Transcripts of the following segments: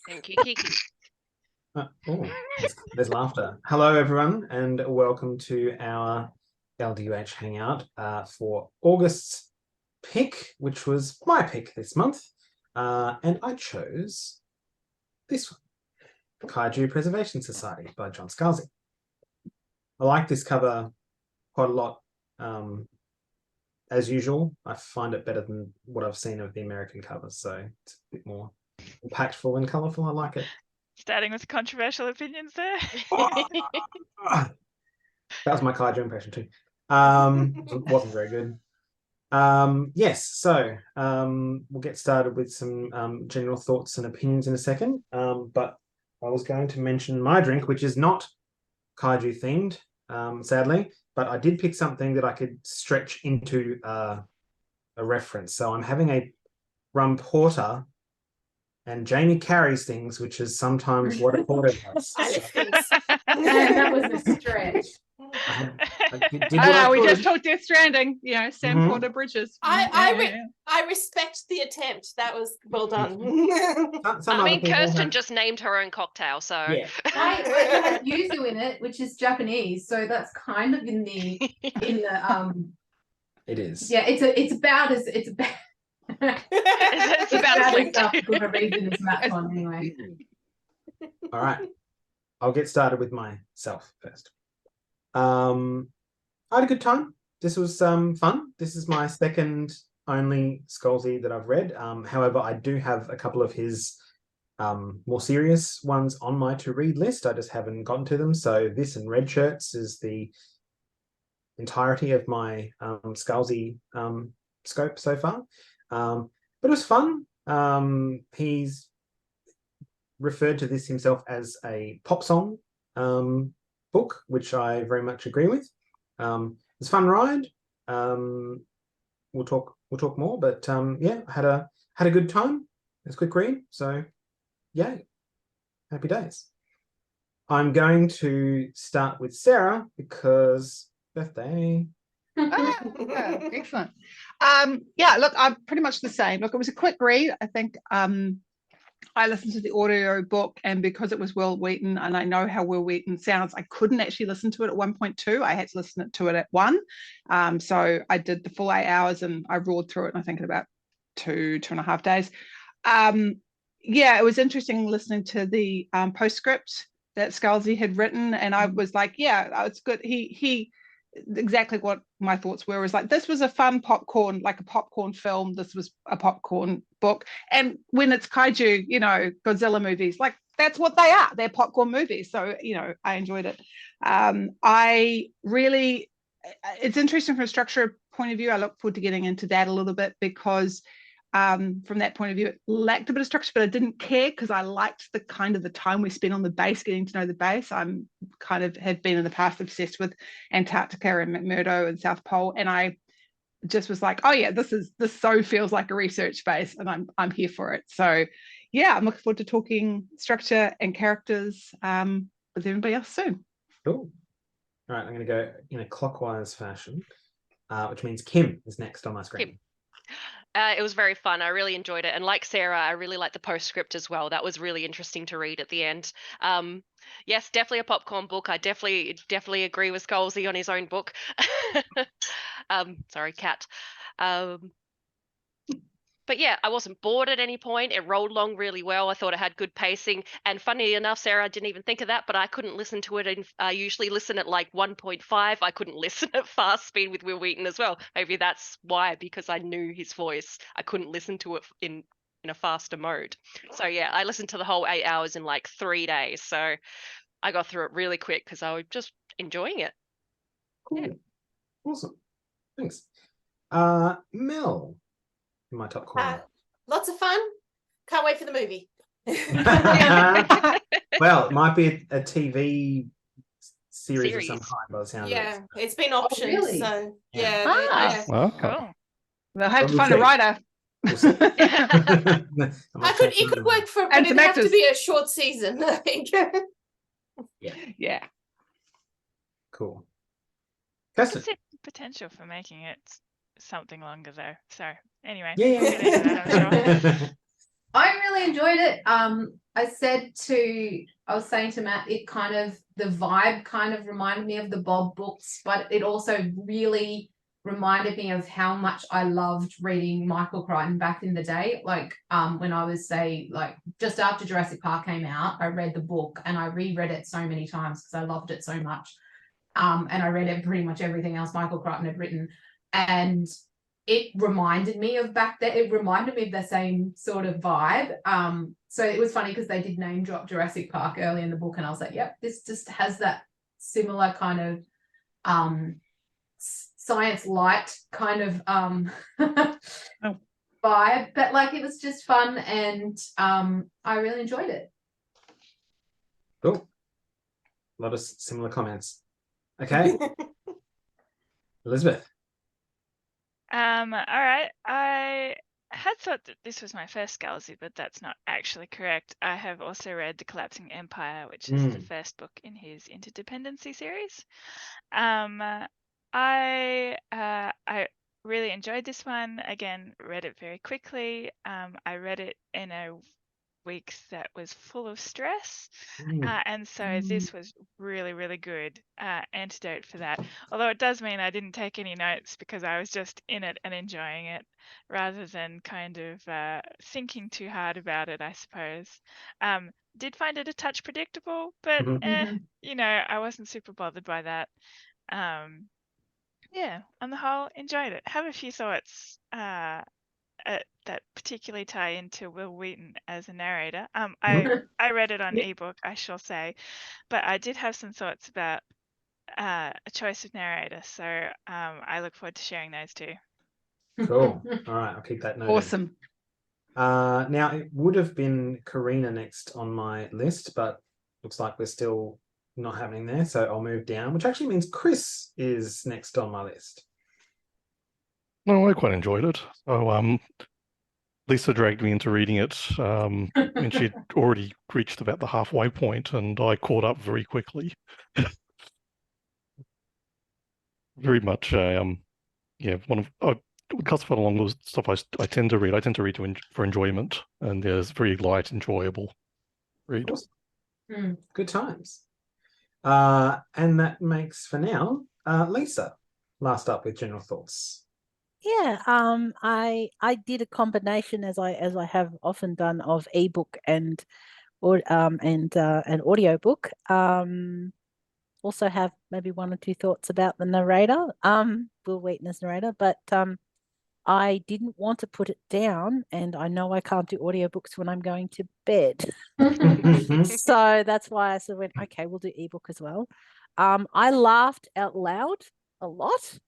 Thank you, Kiki. There's laughter. Hello, everyone, and welcome to our LDUH hangout for August's pick, which was my pick this month. And I chose this one, Kaiju Preservation Society by John Scalzi. I like this cover quite a lot. As usual, I find it better than what I've seen of the American covers, so it's a bit more impactful and colourful. I like it. Starting with controversial opinions there. That was my Kaiju impression too. Wasn't very good. Yes, so we'll get started with some general thoughts and opinions in a second. But I was going to mention my drink, which is not Kaiju themed, sadly, but I did pick something that I could stretch into a reference. So I'm having a rum porter. And Jamie carries things, which is sometimes what a porter does. That was a stretch. We just talked Death Stranding, Sam Porter Bridges. I respect the attempt. That was well done. Kirsten just named her own cocktail, so yeah. I had yuzu in it, which is Japanese, so that's kind of in the It is. Yeah, it's about it's about stuff for a reason is Matt's on anyway. All right. I'll get started with myself first. I had a good time. This was fun. This is my second only Scalzi that I've read. However, I do have a couple of his more serious ones on my to-read list. I just haven't gotten to them. So this and Red Shirts is the entirety of my Scalzi scope so far. But it was fun. He's referred to this himself as a pop song book, which I very much agree with. It's a fun ride. We'll talk more, but yeah, had a good time. It's a quick read, so yay, happy days. I'm going to start with Sarah because birthday. Excellent. Look, I'm pretty much the same. Look, it was a quick read. I think I listened to the audio book, and because it was Will Wheaton and I know how Will Wheaton sounds, I couldn't actually listen to it at 1.2. I had to listen to it at 1. So I did the full 8 hours and I roared through it, I think, in about 2.5 days. It was interesting listening to the postscript that Scalzi had written, and I was like, it's good. He exactly what my thoughts were, was like, this was a fun popcorn, like a popcorn film. This was a popcorn book. And when it's kaiju, Godzilla movies, like that's what they are. They're popcorn movies. So, I enjoyed it. It's interesting from a structure point of view. I look forward to getting into that a little bit because from that point of view, it lacked a bit of structure, but I didn't care because I liked the time we spent on the base, getting to know the base. I'm have been in the past obsessed with Antarctica and McMurdo and South Pole, and I just was like, oh yeah, this so feels like a research base, and I'm here for it. So yeah, I'm looking forward to talking structure and characters with everybody else soon. Cool. All right, I'm going to go in a clockwise fashion, which means Kim is next on my screen. Kim. It was very fun. I really enjoyed it. And like Sarah, I really liked the postscript as well. That was really interesting to read at the end. Yes, definitely a popcorn book. I definitely agree with Scalzi on his own book. Sorry, cat. But yeah, I wasn't bored at any point. It rolled along really well. I thought it had good pacing. And funny enough, Sarah, I didn't even think of that, but I couldn't listen to it. I usually listen at like 1.5. I couldn't listen at fast speed with Will Wheaton as well. Maybe that's why, because I knew his voice. I couldn't listen to it in a faster mode. So yeah, I listened to the whole 8 hours in like 3 days. So I got through it really quick because I was just enjoying it. Cool. Yeah. Awesome. Thanks. Mel. In my top corner. Lots of fun. Can't wait for the movie. Well, it might be a TV series of some kind by the sound of it. Yeah, it's been optioned. Really? So Cool. They'll have to find a writer. It could work for, but it'd have to be a short season, I think. Yeah. Cool. I can see potential for making it something longer though. So anyway. Yeah. I really enjoyed it. I was saying to Matt, it kind of, the vibe kind of reminded me of the Bob books, but it also really reminded me of how much I loved reading Michael Crichton back in the day. Like, when I was, say, like just after Jurassic Park came out, I read the book and I reread it so many times because I loved it so much. And I read pretty much everything else Michael Crichton had written. And it reminded me of back then. It reminded me of the same sort of vibe. So it was funny because they did name drop Jurassic Park early in the book, and I was like, yep, this just has that similar kind of science light kind of vibe. But like, it was just fun, and I really enjoyed it. Cool. A lot of similar comments. Okay. Elizabeth. All right. I had thought that this was my first Scalzi, but that's not actually correct. I have also read The Collapsing Empire, which is the first book in his Interdependency series. I really enjoyed this one. Again, read it very quickly. I read it in a week that was full of stress, and so this was really, really good antidote for that. Although it does mean I didn't take any notes because I was just in it and enjoying it rather than kind of thinking too hard about it, I suppose. Did find it a touch predictable, but you know, I wasn't super bothered by that. Yeah, on the whole, enjoyed it. Have a few thoughts that particularly tie into Will Wheaton as a narrator. I read it on ebook, I shall say, but I did have some thoughts about a choice of narrator, so I look forward to sharing those too. Cool. All right, I'll keep that noted. Awesome. Now, it would have been Karina next on my list, but looks like we're still not happening there, so I'll move down, which actually means Chris is next on my list. No, I quite enjoyed it. So, Lisa dragged me into reading it, and she'd already reached about the halfway point, and I caught up very quickly. Very much, yeah, I would classify along those stuff I tend to read. I tend to read for enjoyment, and there's very light, enjoyable read. Awesome. Good times. And that makes, for now, Lisa, last up with general thoughts. Yeah, I did a combination as I have often done of ebook and an audiobook. Also have maybe one or two thoughts about the narrator, Will Wheaton as narrator, but I didn't want to put it down, and I know I can't do audiobooks when I'm going to bed. So that's why I sort of went, okay, we'll do ebook as well. I laughed out loud a lot.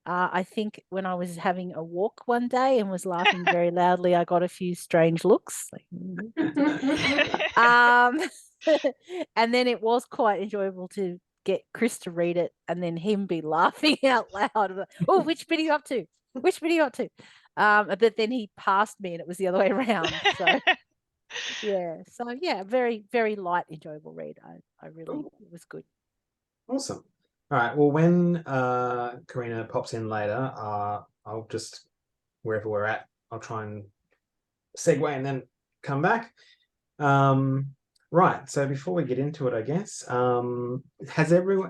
I think when I was having a walk one day and was laughing very loudly, I got a few strange looks. And then it was quite enjoyable to get Chris to read it and then him be laughing out loud. Oh, which bit are you up to? Which bit are you up to? But then he passed me and it was the other way around. So yeah, very, very light, enjoyable read. I really, it was good. Awesome. All right. Well, when Karina pops in later, I'll just, wherever we're at, I'll try and segue and then come back. Right. So before we get into it, I guess,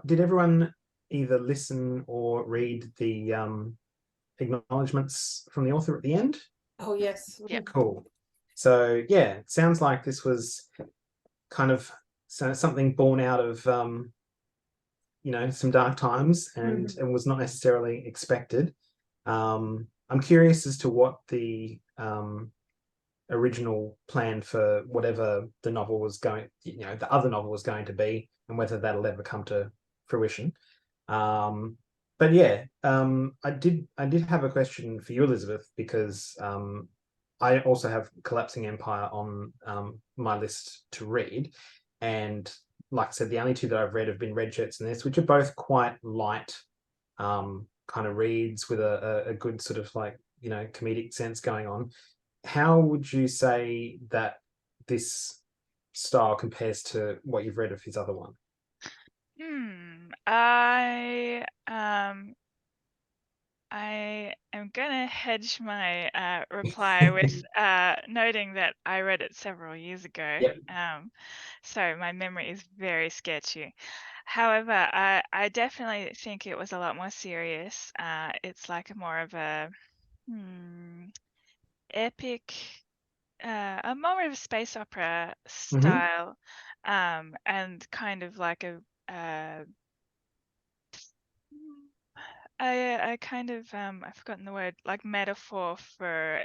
did everyone either listen or read the acknowledgements from the author at the end? Oh, yes. Yeah. Cool. So yeah, it sounds like this was kind of something born out of some dark times and was not necessarily expected. I'm curious as to what the original plan for whatever the novel was going, the other novel was going to be, and whether that'll ever come to fruition. But yeah, I did have a question for you, Elizabeth, because I also have Collapsing Empire on my list to read, and like I said, the only two that I've read have been Red Shirts and this, which are both quite light kind of reads with a good sort of comedic sense going on. How would you say that this style compares to what you've read of his other one? I am going to hedge my reply with noting that I read it several years ago. Yep. So my memory is very sketchy. However, I definitely think it was a lot more serious. It's like more of a epic, more of a space opera style, and kind of like a kind of I've forgotten the word, like metaphor for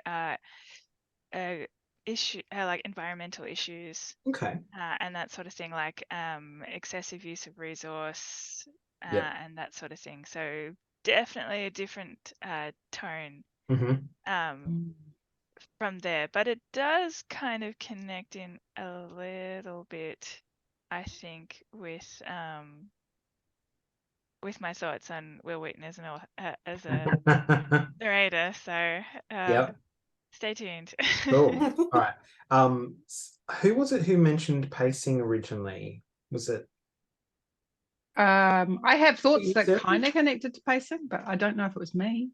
issue like environmental issues, Okay. and that sort of thing, like excessive use of resource, Yep. and that sort of thing. So definitely a different tone from there, but it does kind of connect in a little bit, I think, with my thoughts on Will Wheaton as a narrator. So Yep. stay tuned. Cool. All right. Who was it who mentioned pacing originally? Was it? I have thoughts that Sarah? kind of connected to pacing, but I don't know if it was me.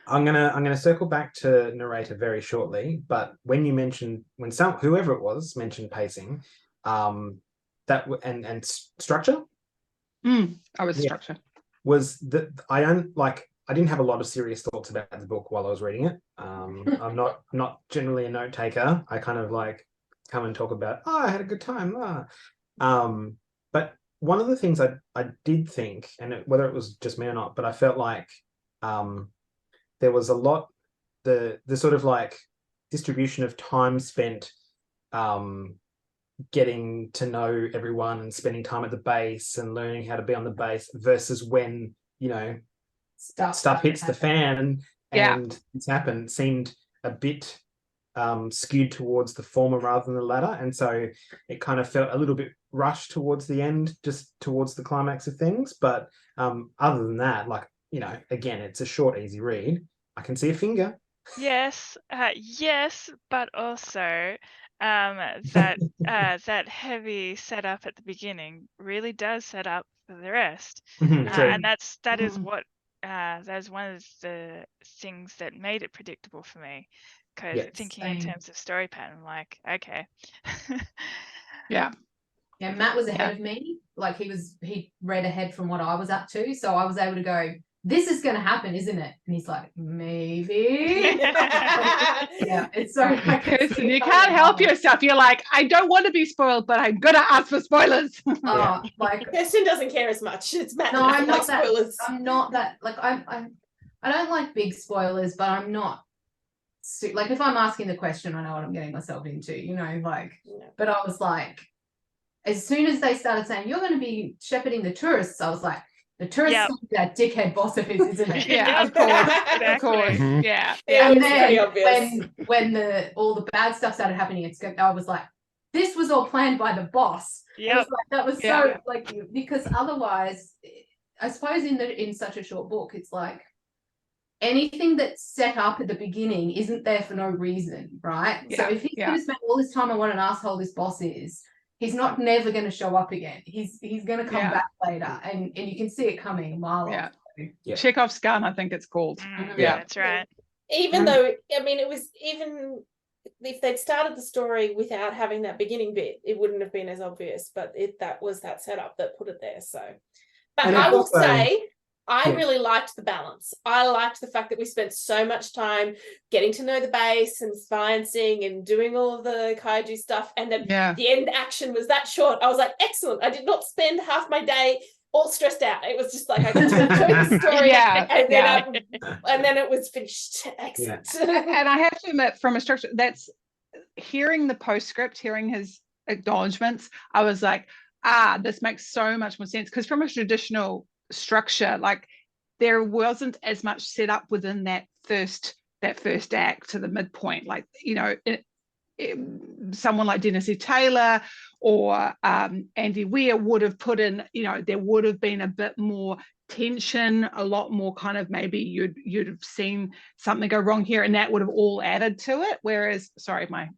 I'm gonna circle back to narrator very shortly, but when you mentioned whoever it was mentioned pacing, that and structure. I was structure. Was that I didn't have a lot of serious thoughts about the book while I was reading it. I'm not generally a note taker. I kind of like come and talk about, I had a good time. But one of the things I did think, and whether it was just me or not, but I felt like there was a lot, the sort of like distribution of time spent getting to know everyone and spending time at the base and learning how to be on the base versus when, stuff hits the fan and it's happened, seemed a bit skewed towards the former rather than the latter. And so it kind of felt a little bit rushed towards the end, just towards the climax of things. But other than that, like, again, it's a short, easy read. I can see a finger. Yes, but also that heavy setup at the beginning really does set up for the rest, and that is what that's one of the things that made it predictable for me. Because thinking in terms of story pattern, like, okay, yeah, Matt was ahead of me. Like he read ahead from what I was up to, so I was able to go, this is going to happen, isn't it? And he's like, maybe. Yeah, it's so Kirsten, you can't help yourself. You're like, I don't want to be spoiled, but I'm gonna ask for spoilers. Like Kirsten doesn't care as much. It's Matt. No, I'm not that. Spoilers. I'm not that. Like I don't like big spoilers, but I'm not. Like if I'm asking the question, I know what I'm getting myself into. But I was like, as soon as they started saying you're going to be shepherding the tourists, I was like, the tourists that dickhead boss of his, isn't it? Yeah, of course, of course. Yeah. And then when all the bad stuff started happening, I was like, this was all planned by the boss. Yeah, like, that was so like, because otherwise, I suppose in such a short book, it's like anything that's set up at the beginning isn't there for no reason, right? Yeah. So if he's going to spend all this time on what an asshole this boss is, he's never going to show up again. He's going to come back later, and you can see it coming a mile off. Yeah. Chekhov's gun, I think it's called. Yeah, that's right. Even though, I mean, it was, even if they'd started the story without having that beginning bit, it wouldn't have been as obvious. But that was that setup that put it there. So, but I will say, I really liked the balance. I liked the fact that we spent so much time getting to know the base and sciencing and doing all of the kaiju stuff. And then the end action was that short. I was like, excellent. I did not spend half my day all stressed out. It was just like I could enjoy the story. And then it was finished. Excellent. And I have to admit, from a structure, that's hearing the postscript, hearing his acknowledgements, I was like, this makes so much more sense. Because from a traditional structure, like there wasn't as much set up within that first act to the midpoint, like someone like Dennis E. Taylor or Andy Weir would have put in, there would have been a bit more tension, a lot more kind of, maybe you'd have seen something go wrong here, and that would have all added to it. Whereas, sorry, my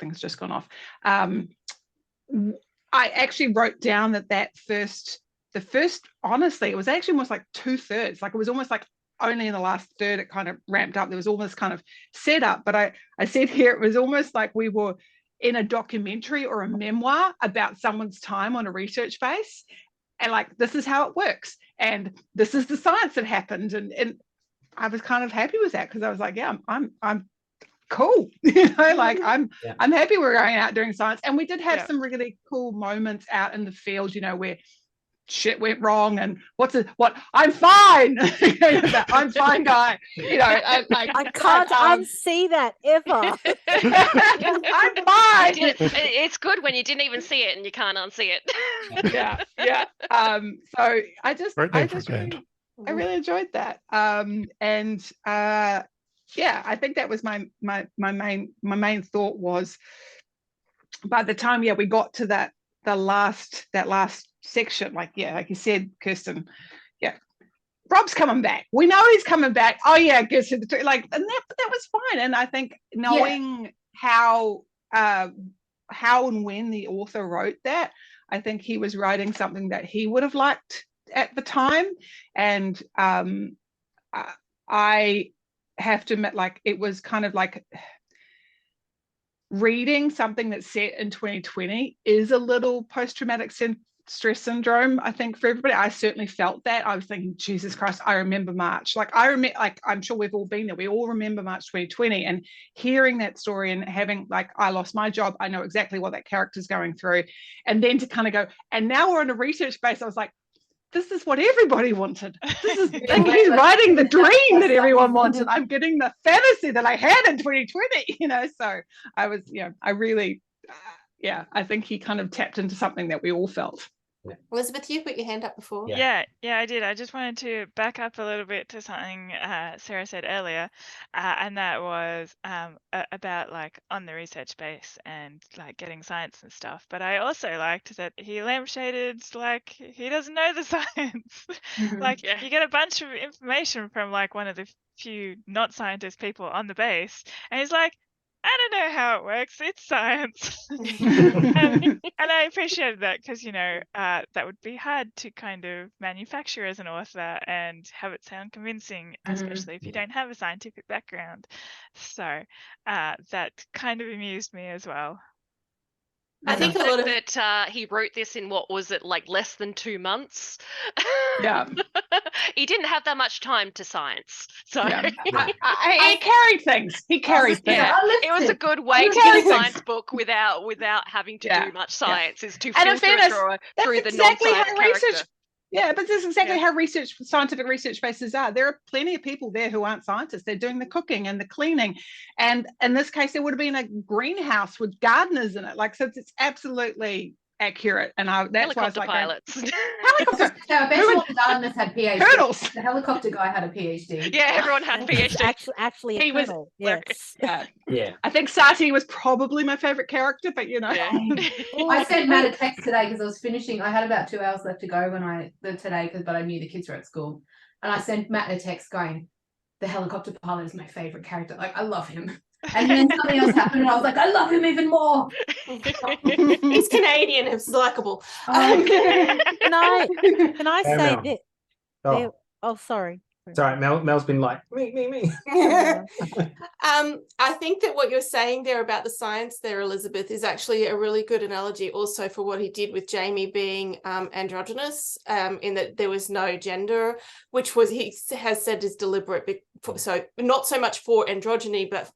thing's just gone off. I actually wrote down that honestly, it was actually almost like 2/3. Like it was almost like only in the last third it kind of ramped up. There was almost kind of set up, but I said here it was almost like we were in a documentary or a memoir about someone's time on a research base, and like, this is how it works, and this is the science that happened, and I was kind of happy with that, because I was like, yeah, I'm cool, like I'm happy we're going out doing science. And we did have some really cool moments out in the field, where shit went wrong, and I'm fine. I'm fine, guy. I can't unsee that ever. I'm fine. It's good when you didn't even see it and you can't unsee it. yeah. So I really enjoyed that. I think that was my main thought was, by the time we got to that last section, like you said, Kirsten, Rob's coming back. We know he's coming back. Oh yeah, gets to the like, and that was fine. And I think knowing how and when the author wrote that, I think he was writing something that he would have liked at the time. And I have to admit, like, it was kind of like reading something that's set in 2020 is a little post-traumatic stress syndrome, I think, for everybody. I certainly felt that. I was thinking, Jesus Christ, I remember March. I'm sure we've all been there. We all remember March 2020, and hearing that story and having, like, I lost my job. I know exactly what that character's going through. And then to kind of go, and now we're on a research base, I was like, this is what everybody wanted. This is like, he's writing the dream that everyone wanted. I'm getting the fantasy that I had in 2020, so I was, I really, I think he kind of tapped into something that we all felt. Elizabeth, you put your hand up before. Yeah, I did. I just wanted to back up a little bit to something Sarah said earlier, and that was about, like, on the research base and, like, getting science and stuff. But I also liked that he lampshaded, like, he doesn't know the science. Like, you get a bunch of information from, like, one of the few not scientist people on the base, and he's like, I don't know how it works. It's science. and I appreciated that, because, that would be hard to kind of manufacture as an author and have it sound convincing, especially if you don't have a scientific background. So that kind of amused me as well. I think a lot of that he wrote this in, what was it, like less than 2 months? Yeah. He didn't have that much time to science. So he carried things. It was a good way to get a science book without having to do much science, is to filter through the non-science character. Yeah, but this is exactly how scientific research bases are. There are plenty of people there who aren't scientists. They're doing the cooking and the cleaning. And in this case, there would have been a greenhouse with gardeners in it. Like, so it's absolutely accurate. And that's why I was like, pilots. Helicopter. I bet all the gardeners had PhDs. Colonels. The helicopter guy had a PhD. Yeah, everyone had PhD. Actually, he was. Yes. Yeah. I think Sati was probably my favorite character, but I sent Matt a text today because I was finishing. I had about 2 hours left to go but I knew the kids were at school, and I sent Matt a text going, "The helicopter pilot is my favorite character. Like, I love him." And then something else happened, and I was like, I love him even more. He's Canadian. He's likable. Can I say Mel. that? Oh, sorry. Sorry, Mel's been like, me. I think that what you're saying there about the science there, Elizabeth, is actually a really good analogy also for what he did with Jamie being androgynous, in that there was no gender, which he has said is deliberate. So not so much for androgyny, but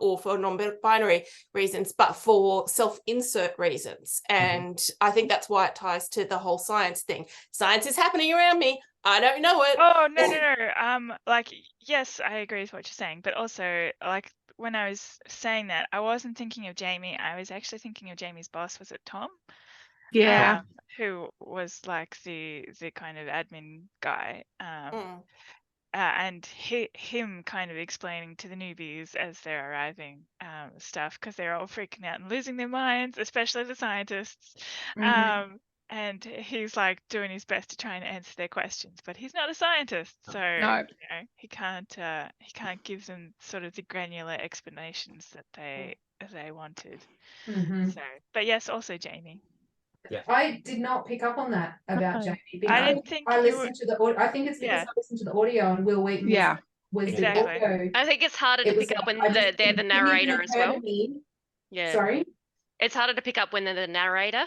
or for non-binary reasons, but for self-insert reasons. And I think that's why it ties to the whole science thing. Science is happening around me. I don't know it. Oh, no. Like, yes, I agree with what you're saying, but also, like, when I was saying that, I wasn't thinking of Jamie. I was actually thinking of Jamie's boss. Was it Tom? Yeah. Who was like the kind of admin guy. And him kind of explaining to the newbies as they're arriving stuff, because they're all freaking out and losing their minds, especially the scientists. And he's like doing his best to try and answer their questions, but he's not a scientist, so he can't give them sort of the granular explanations that they wanted. So, but yes, also Jamie. I did not pick up on that about Okay. Jamie because I didn't think I you listened to the I think it's because Yeah. I listened to the audio and Will Wheaton was Exactly. the audio. I think it's harder to It was pick up like, when I just- they're it the didn't even narrator as occur to well. me. Yeah. Sorry. It's harder to pick up when they're the narrator.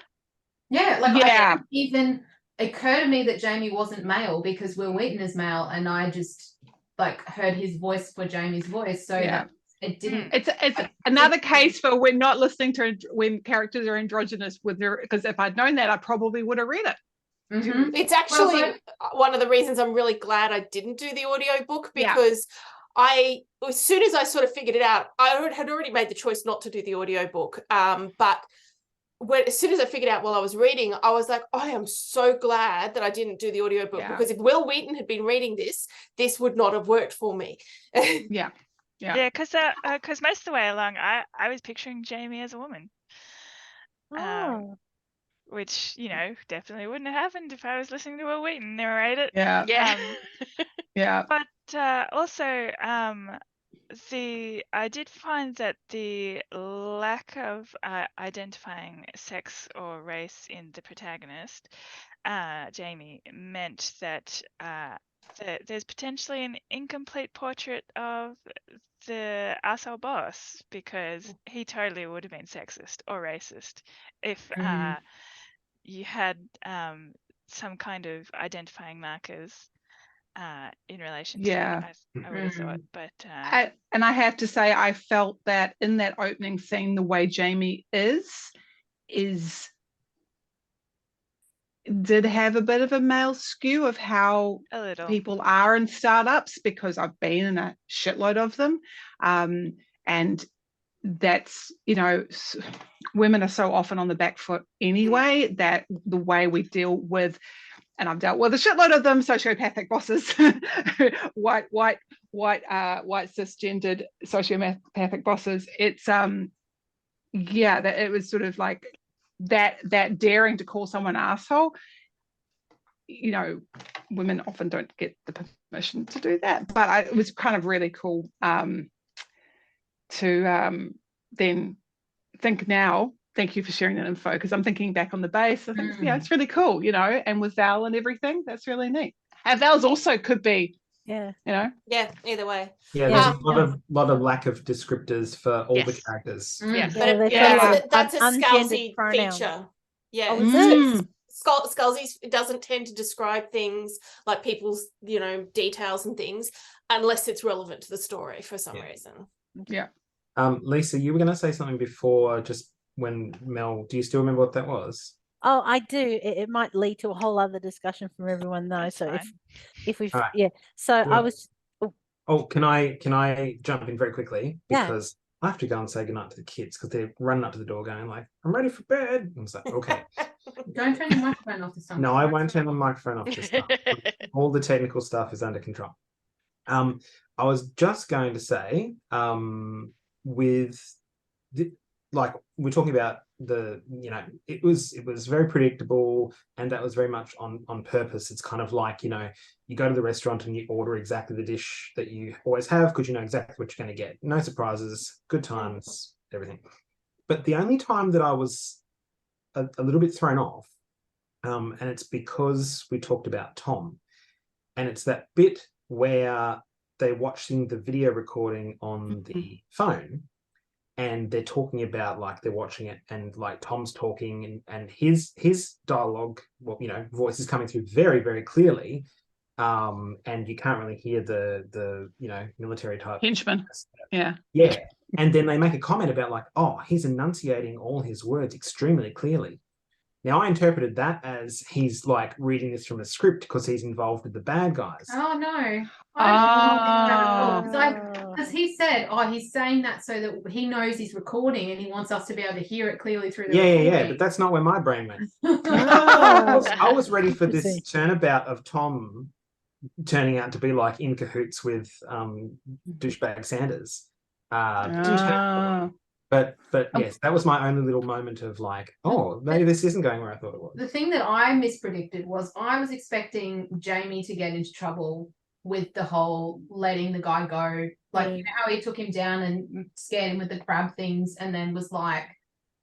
Yeah, like Yeah. I didn't even occur to me that Jamie wasn't male because Will Wheaton is male, and I just like heard his voice for Jamie's voice, so Yeah. that it didn't. It's I another didn't- case for we're not listening to when characters are androgynous with their, because if I'd known that, I probably would have read it. Mhm. It's actually but- one of the reasons I'm really glad I didn't do the audiobook, Yeah. because as soon as I sort of figured it out, I had already made the choice not to do the audiobook. But as soon as I figured out while I was reading, I was like, I am so glad that I didn't do the audiobook, Yeah. because if Will Wheaton had been reading this would not have worked for me. Yeah. Yeah, because most of the way along, I was picturing Jamie as a woman, Oh. which definitely wouldn't have happened if I was listening to Will Wheaton narrate it. Yeah. Yeah. Yeah. But also, I did find that the lack of identifying sex or race in the protagonist, Jamie, meant that there's potentially an incomplete portrait of the arsehole boss, because he totally would have been sexist or racist if you had some kind of identifying markers in relation to Yeah. I would have thought, but And I have to say, I felt that in that opening scene, the way Jamie did have a bit of a male skew of how a little. people are in startups, because I've been in a shitload of them. And that's, women are so often on the back foot anyway, that the way we deal with, and I've dealt with a shitload of them, sociopathic bosses, white cisgendered sociopathic bosses. It's that it was sort of like that daring to call someone asshole. Women often don't get the permission to do that, but it was kind of really cool to then think now. Thank you for sharing that info, because I'm thinking back on the base. I think it's really cool, and with Val and everything, that's really neat. And Val's also could be, Yeah. Yeah, either way. Yeah, there's a lot of lack of descriptors for all the characters. Yeah. But Yeah, that's a ungendered Scalzi pronouns. feature. Yeah. Oh, is it? Scalzi doesn't tend to describe things like people's, details and things unless it's relevant to the story for some reason. Yeah. Lisa, you were going to say something before, just when Mel, do you still remember what that was? Oh, I do. It might lead to a whole other discussion from everyone though. That's So fine. if we've Right. So Yeah. I was Oh, can I jump in very quickly? Yeah. Because I have to go and say goodnight to the kids, because they're running up to the door going like, I'm ready for bed. And it's like, okay. Don't turn your microphone off this time. No, I won't turn the microphone off this time. All the technical stuff is under control. I was just going to say, like we're talking about it was very predictable, and that was very much on purpose. It's kind of like, you go to the restaurant and you order exactly the dish that you always have, because you know exactly what you're going to get. No surprises, good times, everything. But the only time that I was a little bit thrown off, and it's because we talked about Tom, and it's that bit where they're watching the video recording on the phone, and they're talking about, like, they're watching it, and like Tom's talking, and his dialogue, voice is coming through very, very clearly, and you can't really hear the military type henchman. Yeah. And then they make a comment about, like, oh, he's enunciating all his words extremely clearly. Now, I interpreted that as he's like reading this from a script because he's involved with the bad guys. Oh no. I don't think that because he said, he's saying that so that he knows he's recording and he wants us to be able to hear it clearly through the recording. Yeah, but that's not where my brain went. Oh. I was ready for this turnabout of Tom turning out to be like in cahoots with douchebag Sanders. But yes, that was my only little moment of like, oh, maybe this isn't going where I thought it was. The thing that I mispredicted was I was expecting Jamie to get into trouble with the whole letting the guy go. Like, you know how he took him down and scared him with the crab things and then was like,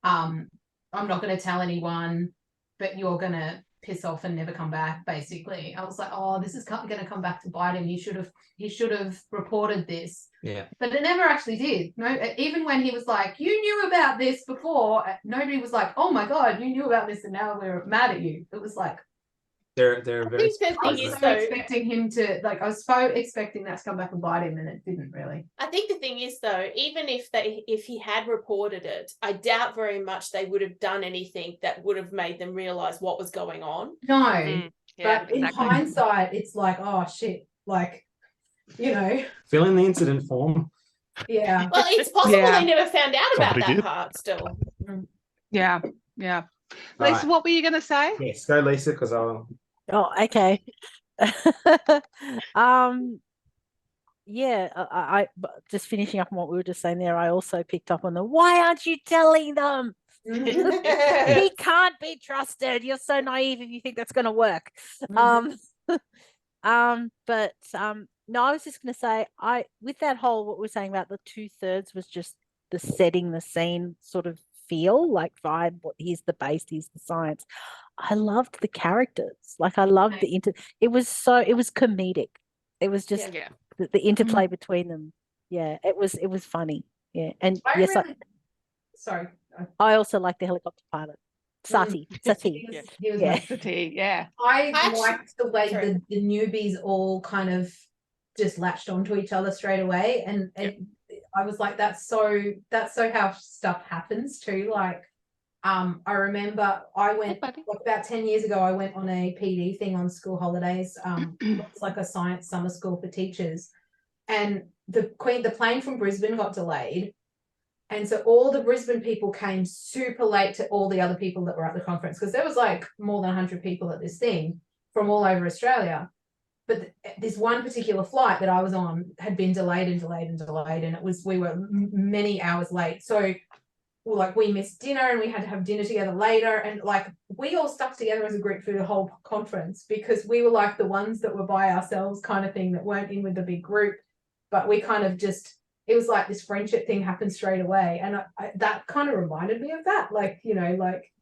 I'm not going to tell anyone. but you're gonna piss off and never come back. Basically, I was like, oh, this is gonna come back to bite him. He should have reported this. Yeah. But it never actually did. No, even when he was like, you knew about this before, nobody was like, oh my God, you knew about this and now we're mad at you. It was like, They're I very think the I thing was is so though, expecting him to, like, I was so expecting that to come back and bite him, and it didn't really. I think the thing is though, even if he had reported it, I doubt very much they would have done anything that would have made them realize what was going on. No, Yeah, but in exactly. hindsight, it's like, oh shit, like, you know, fill in the incident form. yeah. Well, it's possible Yeah. they never found out about Somebody that did. part still. Yeah. All Lisa, right. what were you going to say? Yes, go Lisa, because I'll. Oh, okay. Yeah, but just finishing up on what we were just saying there, I also picked up on why aren't you telling them? He can't be trusted. You're so naive if you think that's going to work. But no, I was just going to say, with that whole, what we're saying about the 2/3 was just the setting the scene sort of feel, like vibe, here's the base, here's the science. I loved the characters. Like, I loved it was comedic. It was just Yeah. the interplay between them. Yeah, it was funny. Yeah. And yes, Sorry. I also like the helicopter pilot. Sati. He was Yeah. nice. Yeah. I liked the way the newbies all kind of just latched onto each other straight away, and I was like, that's so how stuff happens too. Like, I remember I went like about 10 years ago. I went on a PD thing on school holidays. It's like a science summer school for teachers, and the plane from Brisbane got delayed. And so all the Brisbane people came super late to all the other people that were at the conference, because there was like more than 100 people at this thing from all over Australia. But this one particular flight that I was on had been delayed, and we were many hours late. So like, we missed dinner and we had to have dinner together later. And like, we all stuck together as a group through the whole conference, because we were like the ones that were by ourselves kind of thing, that weren't in with the big group. But we kind of just, it was like this friendship thing happened straight away. And that kind of reminded me of that. Like, you know, like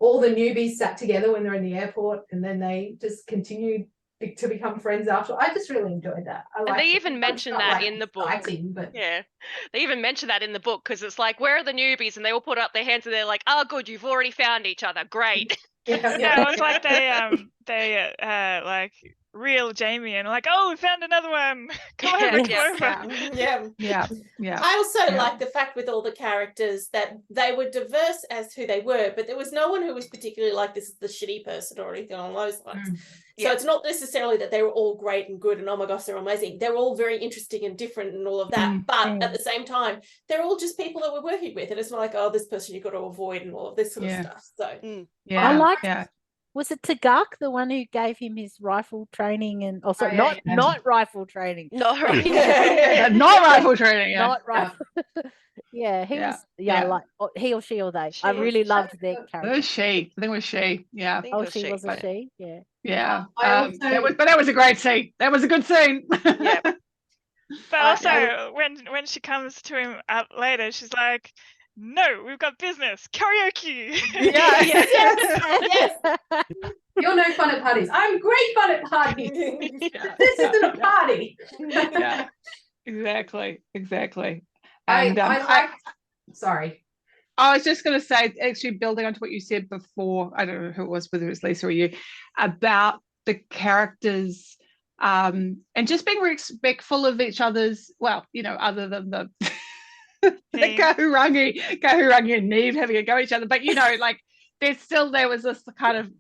all the newbies sat together when they're in the airport, and then they just continued to become friends after. I just really enjoyed that. And they even mention that in the book. But yeah, they even mention that in the book, because it's like, where are the newbies? And they all put up their hands and they're like, oh, good, you've already found each other. Great. Yeah, it was like they like real Jamie and like, oh, we found another one. Come over, come over. Yeah. I also like the fact with all the characters that they were diverse as who they were, but there was no one who was particularly like, this is the shitty person or anything along those lines. So it's not necessarily that they were all great and good and oh my gosh, they're amazing. They're all very interesting and different and all of that. But at the same time, they're all just people that we're working with. And it's not like, oh, this person you've got to avoid and all of this sort of stuff. So I liked was it Tagak, the one who gave him his rifle training, and also not rifle training. Not not rifle training. Not rifle. Yeah, he was. Yeah, like he or she or they. I really loved their character. It was she. I think it was she. Yeah. Oh, she was a she. Yeah. Yeah. That was a great scene. That was a good scene. Yeah. But also, when she comes to him up later, she's like, no, we've got business. Karaoke. Yes. You're no fun at parties. I'm great fun at parties. This isn't a party. Yeah. Exactly. And sorry. I was just going to say, actually building onto what you said before, I don't know who it was, whether it's Lisa or you, about the characters and just being respectful of each other's, well, you know, other than the Kahurangi and Neve having a go at each other. But, you know, like there was this kind of,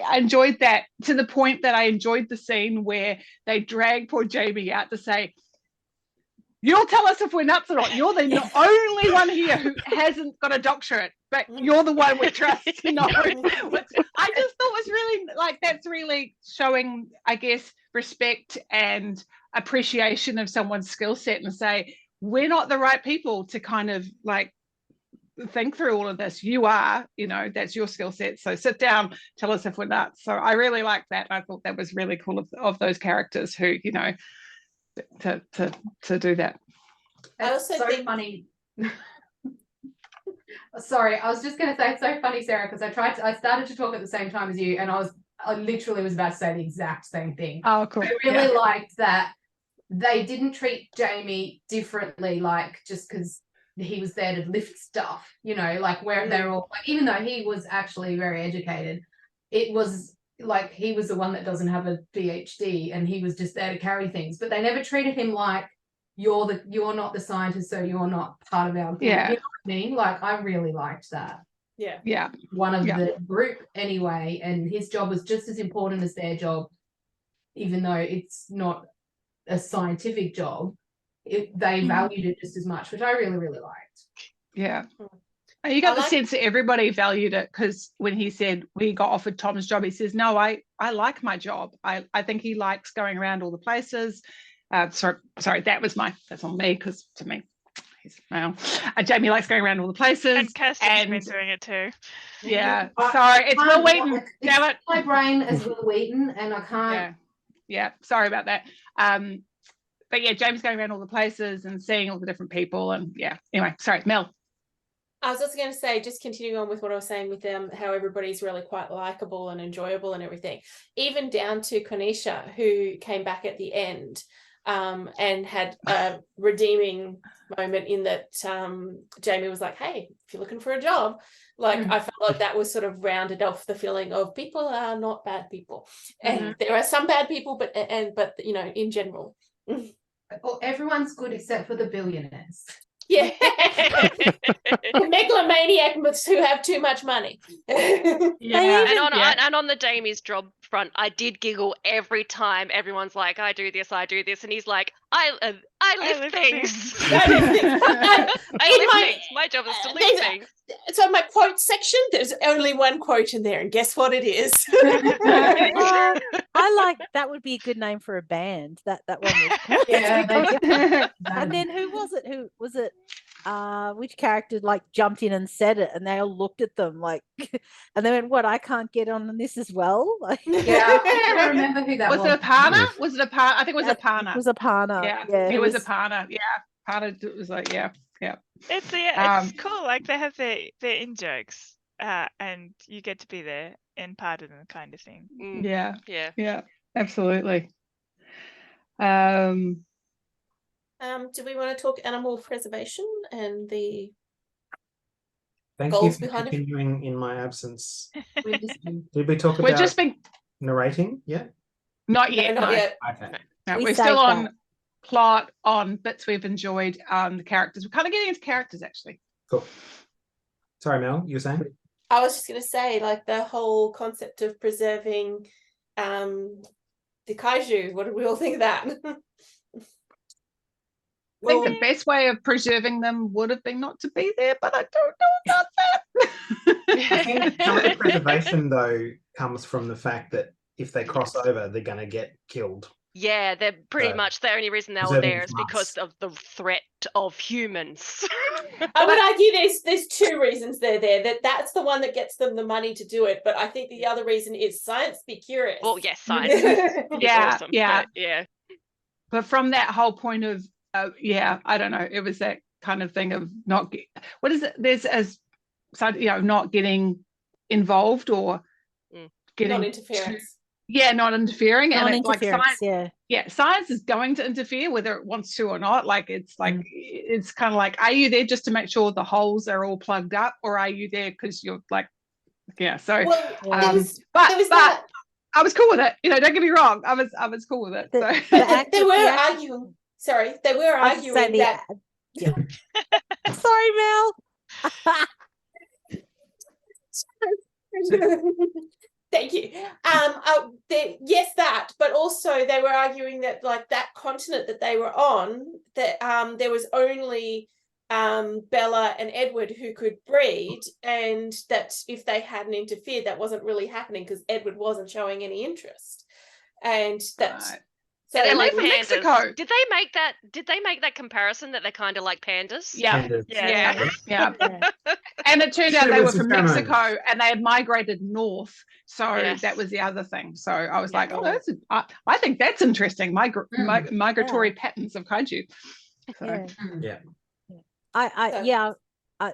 I enjoyed that to the point that I enjoyed the scene where they drag poor Jamie out to say, you'll tell us if we're nuts or not. You're the only one here who hasn't got a doctorate, but you're the one we trust to know. I just thought was really, like, that's really showing, I guess, respect and appreciation of someone's skill set, and say, we're not the right people to kind of like think through all of this. You are, you know, that's your skill set. So sit down, tell us if we're nuts. So I really liked that. I thought that was really cool of those characters who, you know, to do that. I also think funny. sorry, I was just going to say, it's so funny, Sarah, because I started to talk at the same time as you, and I literally was about to say the exact same thing. Oh, cool. I really liked that they didn't treat Jamie differently, like just because he was there to lift stuff, you know, like where they're all like, even though he was actually very educated, it was like he was the one that doesn't have a PhD and he was just there to carry things, but they never treated him like you're not the scientist, so you're not part of our group. Yeah. You know what I mean? Like I really liked that. Yeah. One of the group anyway, and his job was just as important as their job, even though it's not a scientific job. They valued it just as much, which I really, really liked. Yeah. And you got the sense that everybody valued it, because when he said we got offered Tom's job, he says, no, I like my job. I think he likes going around all the places. Sorry, that's on me, because to me, he's male. Jamie likes going around all the places. And Kirsten's been doing it too. Yeah. Sorry, it's Will Wheaton. Damn it. My brain is Will Wheaton, and I can't. Yeah. Sorry about that. But yeah, James going around all the places and seeing all the different people, and anyway, sorry, Mel. I was also going to say, just continuing on with what I was saying with them, how everybody's really quite likable and enjoyable and everything, even down to Konisha, who came back at the end and had a redeeming moment in that Jamie was like, hey, if you're looking for a job, like I felt like that was sort of rounded off the feeling of people are not bad people, and there are some bad people, but you know, in general. Well, everyone's good except for the billionaires. Yeah. Megalomaniac who have too much money. And on the Jamie's job front, I did giggle every time everyone's like, I do this, and he's like, I lift things. I lift things. My job is to lift things. So my quote section, there's only one quote in there, and guess what it is? I like that. Would be a good name for a band. That one was. And then who was it? Which character like jumped in and said it, and they all looked at them like, and they went, "What? I can't get on this as well." Like, I don't remember who that was. Was it Aparna? Was it Aparna? I think it was Aparna. It was Aparna. Yeah, it was Aparna. Yeah, Aparna. It was like, yeah. It's cool. Like they have their in jokes, and you get to be there and part of them, kind of thing. Yeah, absolutely. Do we want to talk animal preservation and the Thank goals you for behind it? continuing in my absence. Did we talk We're about just been narrating yet? Not yet. Not yet. Okay. No, We we're still saved on plot, on bits we've enjoyed, the characters. We're kind of getting into characters, actually. Cool. Sorry, Mel, you were saying? I was just going to say, like, the whole concept of preserving the kaiju. What do we all think of that? I think the best way of preserving them would have been not to be there, but I don't know about that. I think some of the preservation, though, comes from the fact that if they cross over, they're going to get killed. Yeah, they're pretty much the only reason they were there is because of the threat of humans. I would argue there's two reasons they're there. That's the one that gets them the money to do it, but I think the other reason is science. Be curious. Well, yes, science. Is awesome, yeah. But from that whole point of I don't know. It was that kind of thing of not what is it? There's not getting involved or getting non-interference. Not interfering. Non-interference, and it's like science is going to interfere whether it wants to or not. Like it's like it's kind of like, are you there just to make sure the holes are all plugged up, or are you there because you're like, so but I was cool with it. Don't get me wrong. I was cool with it. They were arguing. Sorry, they were arguing that. Sorry, Mel. Thank you. Yes, that, but also they were arguing that, like, that continent that they were on, that there was only Bella and Edward who could breed, and that if they hadn't interfered, that wasn't really happening because Edward wasn't showing any interest, and that. Right. So they're like pandas. Mexico. Did they make that comparison that they're kind of like pandas? Yeah. Pandas. Yeah. And it turned out they were from Mexico and they had migrated north. So that was the other thing. So I was like, I think that's interesting. Migratory patterns of kaiju. So. Yeah. I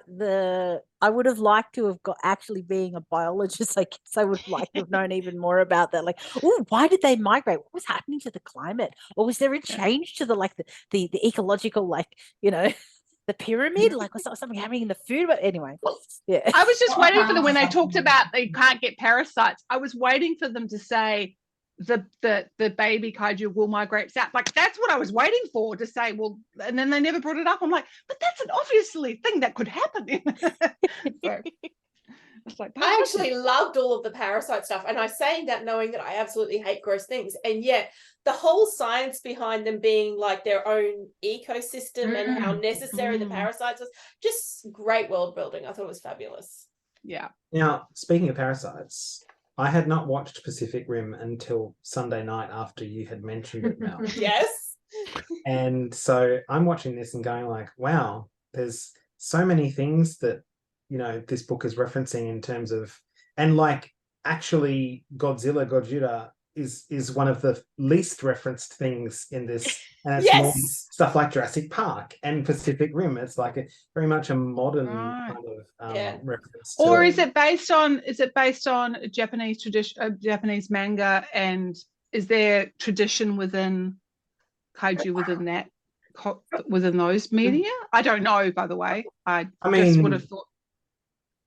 would have liked to have got, actually being a biologist, I guess I would have liked to have known even more about that. Like, oh, why did they migrate? What was happening to the climate? Or was there a change to the ecological, like, the pyramid? Like, was something happening in the food? But anyway, yeah. I was just waiting for them when they talked about they can't get parasites. I was waiting for them to say the baby kaiju will migrate south. Like, that's what I was waiting for, to say, well, and then they never brought it up. I'm like, but that's an obviously thing that could happen. So, it's like, I actually loved all of the parasite stuff, and I'm saying that knowing that I absolutely hate gross things, and yet the whole science behind them being like their own ecosystem and how necessary the parasites was, just great world building. I thought it was fabulous. Yeah. Now, speaking of parasites, I had not watched Pacific Rim until Sunday night after you had mentioned it, Mel. Yes. And so I'm watching this and going like, wow, there's so many things that, this book is referencing in terms of, and like, actually Gojira is one of the least referenced things in this, and it's more stuff like Jurassic Park and Pacific Rim. It's like very much a modern kind of reference to or is it based on a Japanese tradition, Japanese manga, and is there tradition within kaiju within those media? I don't know, by the way. I mean, just would have thought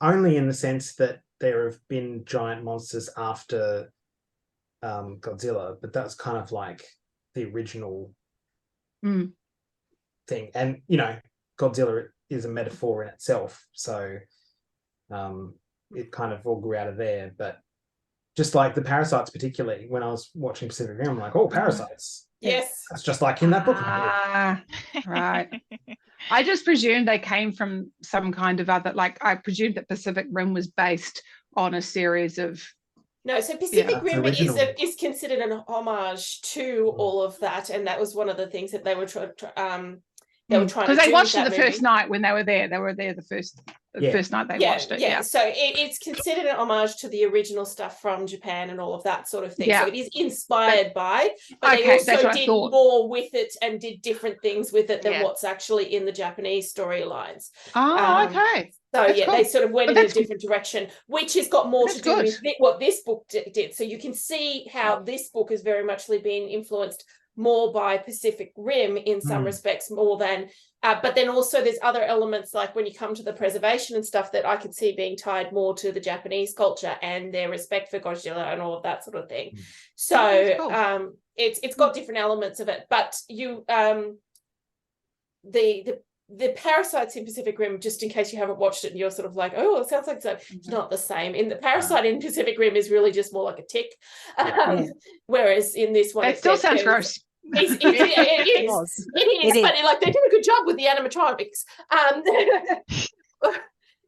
only in the sense that there have been giant monsters after Godzilla, but that's kind of like the original thing. And Godzilla is a metaphor in itself, so it kind of all grew out of there. But just like the parasites, particularly when I was watching Pacific Rim, I'm like, oh, parasites. Yes, that's just like in that book. Right. I just presumed they came from some kind of other, like, I presumed that Pacific Rim was based on a series of. No, so Pacific Rim is considered an homage to all of that, and that was one of the things that they were trying to because they watched it the first night when they were there. They were there the first night they watched it. Yeah. So it's considered an homage to the original stuff from Japan and all of that sort of thing. Yeah. So it is inspired by, but they also did more with it and did different things with it than what's actually in the Japanese storylines. Oh, okay. So cool. They sort of went in a different direction, which has got more to do with what this book did. So you can see how this book has very much been influenced more by Pacific Rim in some respects, more than but then also there's other elements, like when you come to the preservation and stuff, that I could see being tied more to the Japanese culture and their respect for Godzilla and all of that sort of thing. So cool. It's got different elements of it, but you the parasites in Pacific Rim, just in case you haven't watched it and you're sort of like, oh, it sounds like so, it's not the same. In the parasite in Pacific Rim is really just more like a tick, whereas in this one it still sounds gross. It is, but like they did a good job with the animatronics.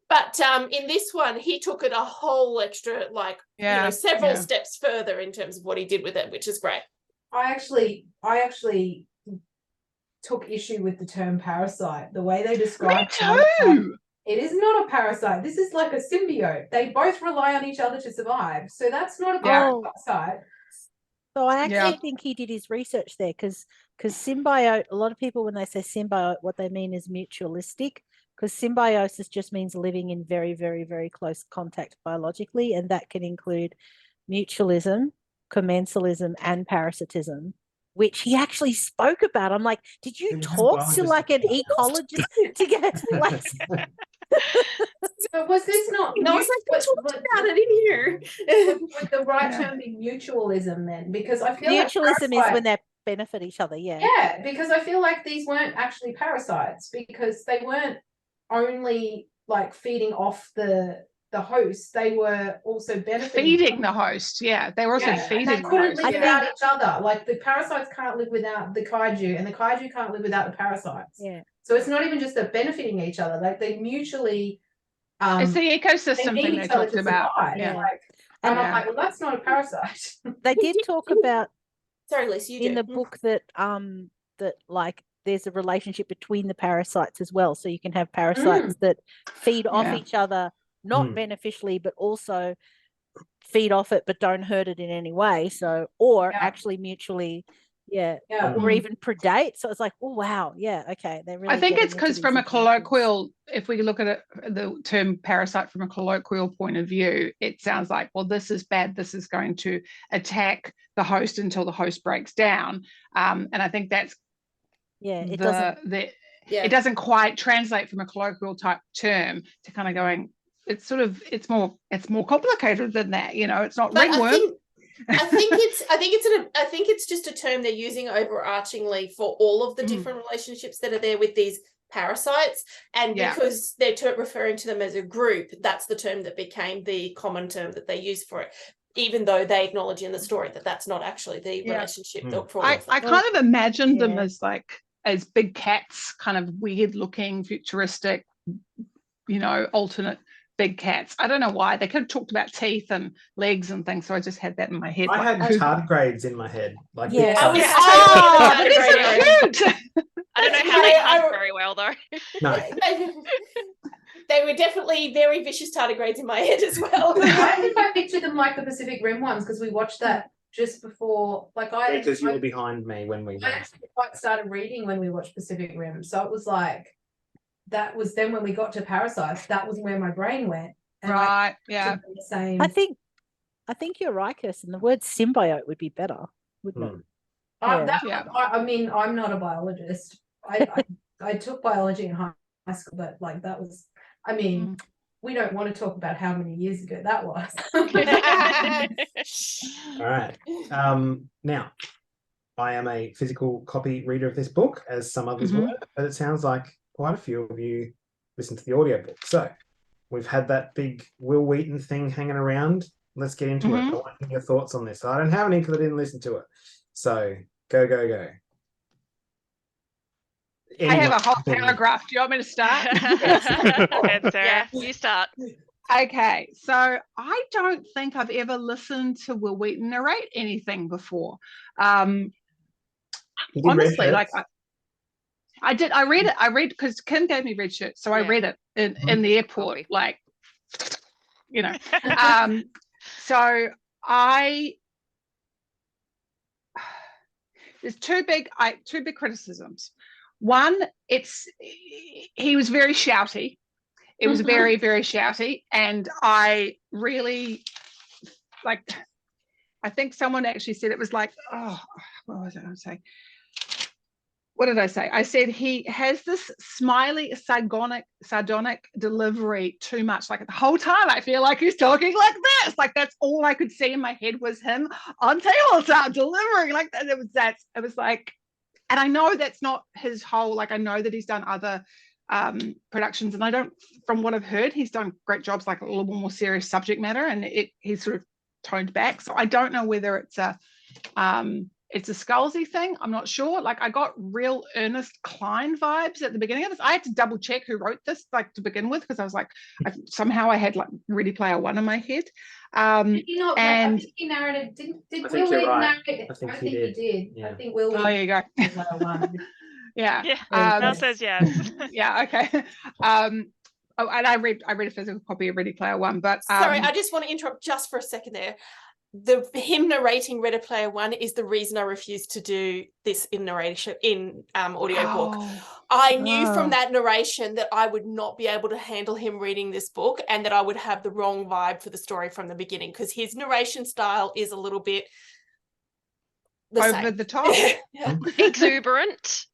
But in this one, he took it a whole extra, like several steps further in terms of what he did with it, which is great. I actually took issue with the term parasite. The way they describe parasite, it is not a parasite. This is like a symbiote. They both rely on each other to survive. So that's not a parasite. So I actually think he did his research there, because symbiote, a lot of people, when they say symbiote, what they mean is mutualistic, because symbiosis just means living in very, very, very close contact biologically, and that can include mutualism, commensalism, and parasitism, which he actually spoke about. I'm like, did you talk to like an ecologist to get like? So was this not? No, I was like, talked about it in here. Would the right term be mutualism then? Because I feel mutualism is when they benefit each other. Yeah, because I feel like these weren't actually parasites, because they weren't only like feeding off the host, they were also feeding the host. Yeah, they were also feeding. They couldn't live without each other. Like the parasites can't live without the kaiju, and the kaiju can't live without the parasites. Yeah. So it's not even just they're benefiting each other; like they mutually. It's the ecosystem thing they talked about. Yeah. And I'm like, well, that's not a parasite. They did talk about. Sorry, Lisa, you in the book that that like there's a relationship between the parasites as well. So you can have parasites that feed off each other, not beneficially, but also feed off it, but don't hurt it in any way. So, or actually mutually Yeah. Yeah. Or even predate. So it's like, oh wow, yeah, okay. They're really I think it's getting into because these from a examples. colloquial, if we look at it, the term parasite from a colloquial point of view, it sounds like, well, this is bad. This is going to attack the host until the host breaks down. And I think that's it it doesn't quite translate from a colloquial type term to kind of going, it's more complicated than that. It's not But ringworm. I think it's just a term they're using overarchingly for all of the different relationships that are there with these parasites, and because they're referring to them as a group, that's the term that became the common term that they use for it, even though they acknowledge in the story that that's not actually the relationship they're I kind of imagined them as big cats, kind of weird looking, futuristic, alternate big cats. I don't know why. They could have talked about teeth and legs and things, so I just had that in my head. I had tardigrades in my head. Like Yeah. big I size. was they're so cute. I don't know how they hunt very well though. No. They were definitely very vicious tardigrades in my head as well. I think I pictured them like the Pacific Rim ones because we watched that just before. Because you were behind me when we I actually quite started reading when we watched Pacific Rim, so it was like that was then when we got to parasites. That was where my brain went. And Right. Yeah. the same. I think you're right, Kirsten. The word symbiote would be better, wouldn't it? I mean, I'm not a biologist. I took biology in high school, but that was. I mean, we don't want to talk about how many years ago that was. All right. Now, I am a physical copy reader of this book, as some others were, but it sounds like quite a few of you listen to the audiobook. So we've had that big Will Wheaton thing hanging around. Let's get into it. I want to hear your thoughts on this. I don't have any because I didn't listen to it. So go. Anyway, I have a whole paragraph. Do you want me to start? Yeah, you start. Okay, so I don't think I've ever listened to Will Wheaton narrate anything before. Honestly, I did. I read because Kim gave me red shirts, so I read it in the airport, So there's two big criticisms. One, he was very shouty. It was very, very shouty, and I really I think someone actually said it was like, what was I going to say? What did I say? I said he has this smiley, sardonic delivery too much. Like the whole time, I feel like he's talking like this. Like that's all I could see in my head was him on tabletop delivering like that. It was like, and I know that's not his whole. Like I know that he's done other productions, and I don't. From what I've heard, he's done great jobs, like a little more serious subject matter, and he's sort of toned back. So I don't know whether it's a Scalzi thing. I'm not sure. Like I got real Ernest Cline vibes at the beginning of this. I had to double check who wrote this, like to begin with, because I was like, somehow I had like Ready Player One in my head. I think he narrated. Did Will Wheaton narrate it? I think he did. Yeah. I think Will. Oh, there you go. Yeah. Mel says yes. Yeah. Okay. And I read a physical copy of Ready Player One, but sorry, I just want to interrupt just for a second there. Him narrating Ready Player One is the reason I refused to do this in narration in audiobook. I knew from that narration that I would not be able to handle him reading this book, and that I would have the wrong vibe for the story from the beginning, because his narration style is a little bit over the top. Exuberant.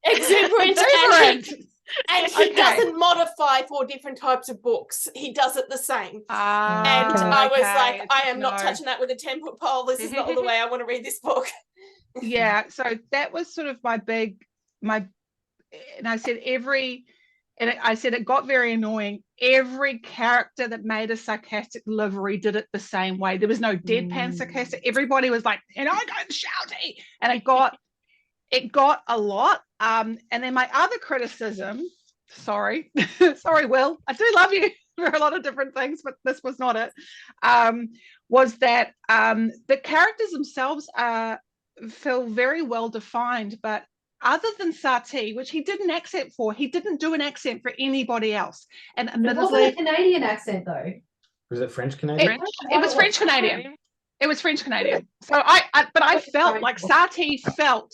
And he doesn't modify for different types of books. He does it the same. And I was like, I am not touching that with a 10-foot pole. This is not the way I want to read this book. Yeah. So that was sort of and I said it got very annoying. Every character that made a sarcastic delivery did it the same way. There was no deadpan sarcastic. Everybody was like, going shouty. And it got a lot. And then my other criticism, sorry, Will, I do love you for a lot of different things, but this was not it, was that the characters themselves feel very well defined, but other than Sati, which he did an accent for, he didn't do an accent for anybody else. And admittedly, it wasn't a Canadian accent though. Was it French Canadian? It was French Canadian. It was French Canadian. So I felt like Sati felt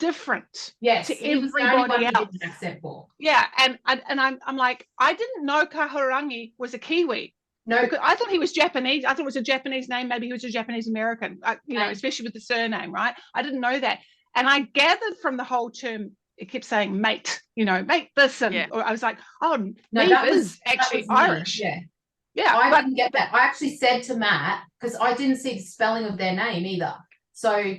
different Yes, to he was the only one everybody who else. didn't accept for. Yeah, and I'm like, I didn't know Kahurangi was a Kiwi. No, Because I thought he was Japanese. I thought it was a Japanese name. Maybe he was a Japanese American, you know, especially with the surname, right? I didn't know that. And I gathered from the whole term, it kept saying mate, you know, mate this. And or I was like, oh, no, Neve that is was actually me. Irish. Yeah. Yeah. I didn't get that. I actually said to Matt, because I didn't see the spelling of their name either. So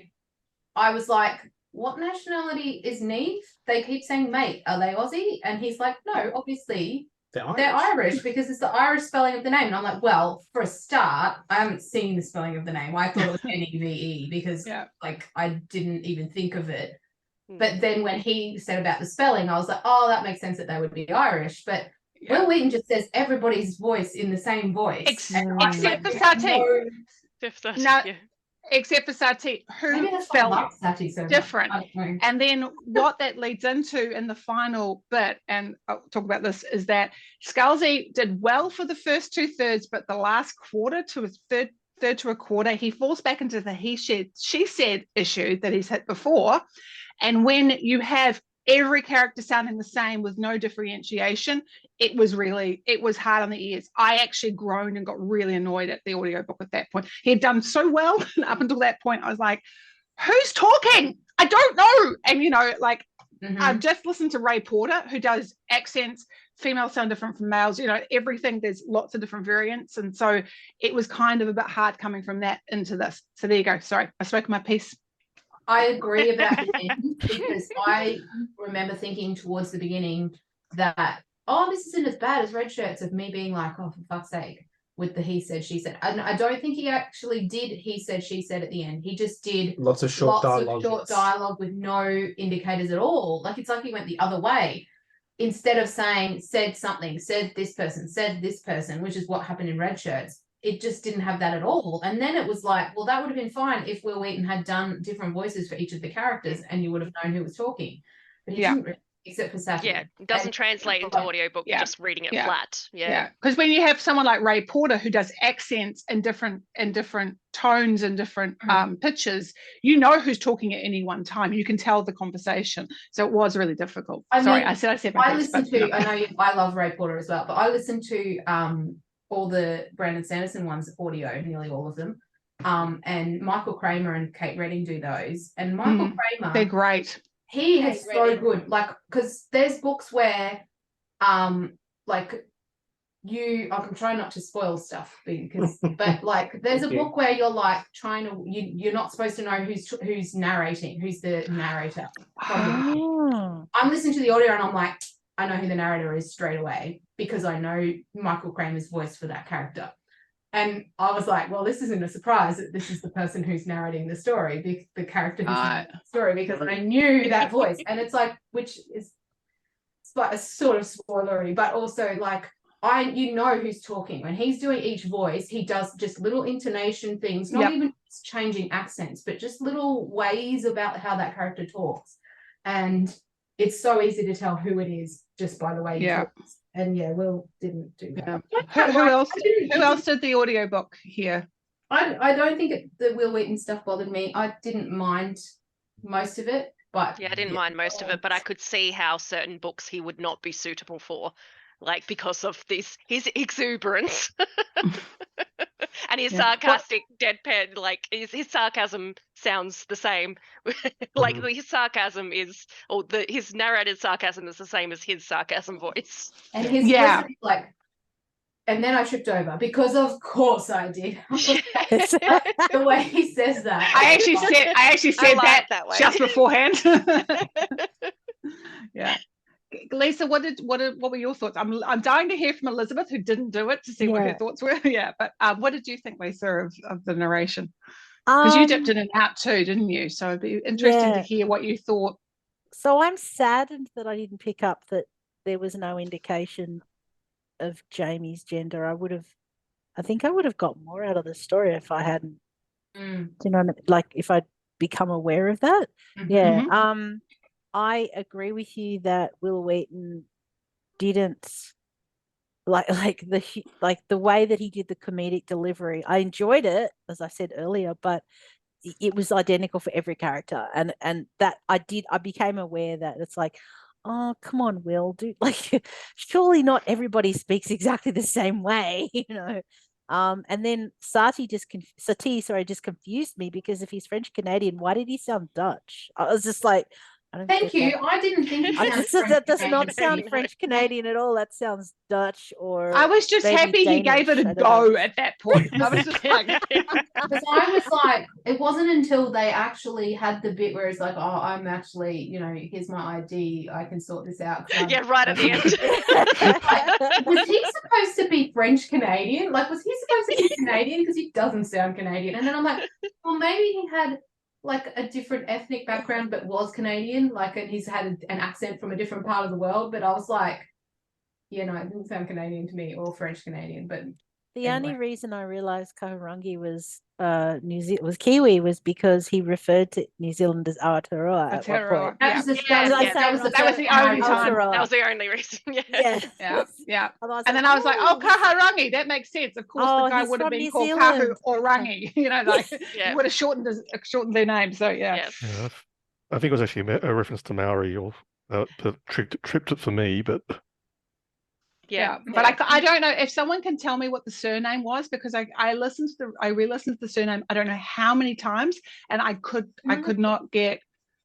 I was like, what nationality is Neve? They keep saying mate. Are they Aussie? And he's like, no, obviously they're Irish because it's the Irish spelling of the name. And I'm like, well, for a start, I haven't seen the spelling of the name. I thought it was Neve because like I didn't even think of it. But then when he said about the spelling, I was like, oh, that makes sense that they would be Irish. But Will Wheaton just says everybody's voice in the same voice. Except for Sati. Except for Sati, who felt different. And then what that leads into in the final bit, and I'll talk about this, is that Scalzi did well for the first 2/3, but the last quarter to his third to a quarter, he falls back into the he said, she said issue that he's hit before. And when you have every character sounding the same with no differentiation, it was hard on the ears. I actually groaned and got really annoyed at the audiobook at that point. He had done so well, and up until that point I was like, who's talking? I don't know. And you know, like I've just listened to Ray Porter, who does accents, females sound different from males, you know, everything, there's lots of different variants, and so it was kind of a bit hard coming from that into this. So there you go. Sorry, I spoke my piece. I agree about the end, because I remember thinking towards the beginning that, oh, this isn't as bad as Red Shirts, of me being like, oh, for fuck's sake, with the he said, she said. And I don't think he actually did he said, she said at the end. He just did lots of short dialogue with no indicators at all. Like, it's like he went the other way. Instead of saying, said something, said this person, which is what happened in Red Shirts. It just didn't have that at all. And then it was like, well, that would have been fine if Will Wheaton had done different voices for each of the characters and you would have known who was talking. But he didn't really, except for Sati. Yeah, it doesn't translate into audiobook, just reading it flat. Yeah. Because when you have someone like Ray Porter who does accents in different tones and different pitches, you know who's talking at any one time. You can tell the conversation. So it was really difficult. I love Ray Porter as well, but I listened to all the Brandon Sanderson ones, audio, nearly all of them. And Michael Kramer and Kate Redding do those. And Michael Kramer, they're great. He is so good. Like, because there's books where, like, I'm trying not to spoil stuff because, but like, there's a book where you're like you're not supposed to know who's narrating, who's the narrator. I'm listening to the audio and I'm like, I know who the narrator is straight away because I know Michael Kramer's voice for that character. And I was like, well, this isn't a surprise that this is the person who's narrating the story, the character who's narrating the story, because I knew that voice. And it's like, which is a sort of spoilery, but also like, you know who's talking. When he's doing each voice, he does just little intonation things, not even changing accents, but just little ways about how that character talks. And it's so easy to tell who it is just by the way he talks. And Will didn't do that. Who else did the audiobook here? I don't think the Will Wheaton stuff bothered me. I didn't mind most of it, but I didn't mind most of it, but I could see how certain books he would not be suitable for, like because of his exuberance. And his sarcastic deadpan, like his sarcasm sounds the same. Like his sarcasm is, his narrated sarcasm is the same as his sarcasm voice. And his voice is like, and then I tripped over because of course I did. The way he says that. I actually said that way. Just beforehand. Yeah. Lisa, what were your thoughts? I'm dying to hear from Elizabeth, who didn't do it, to see what her thoughts were. But what did you think, Lisa, of the narration? Because you dipped in and out too, didn't you? So it'd be interesting to hear what you thought. So I'm saddened that I didn't pick up that there was no indication of Jamie's gender. I think I would have got more out of the story if I hadn't, you know, like if I'd become aware of that. I agree with you that Will Wheaton didn't like the way that he did the comedic delivery. I enjoyed it, as I said earlier, but it was identical for every character, and that I became aware that it's like, oh, come on, Will, dude, like surely not everybody speaks exactly the same way, you know. And then Sati just confused me, because if he's French Canadian, why did he sound Dutch? I was just like, I don't Thank get you. that. I didn't think he sounded That does French not Canadian. sound French Canadian at all. That sounds Dutch, or I was just maybe happy he gave it Danish, a I don't know. go at that point. I was just like, Because I was like, it wasn't until they actually had the bit where it's like, oh, I'm actually, you know, here's my ID, I can sort this out. Yeah, right at the end. Like, was he supposed to be French Canadian? Like, was he supposed to be Canadian? Because he doesn't sound Canadian. And then I'm like, well, maybe he had like a different ethnic background, but was Canadian, like, and he's had an accent from a different part of the world. But I was like, yeah, no, it didn't sound Canadian to me, or French Canadian. But The only anyway. reason I realized Kahurangi was Kiwi was because he referred to New Zealand as Aotearoa at one Aotearoa, point. That was the, Yeah, that was, yeah, that was the that was first the time I only realised- time. That was the only reason. Yeah. Yeah. yeah. And And then I was like, oh, Kahurangi, that makes sense. Of course, Oh, the guy he's would have from been New called Zealand. Kahu or Rangi, you know, like Yeah. he would have shortened their name. So yeah. Yes. Yeah, I think it was actually a reference to Maori, or that tripped it for me. But Yeah. But I don't know if someone can tell me what the surname was, because I re-listened to the surname I don't know how many times, and I could not get.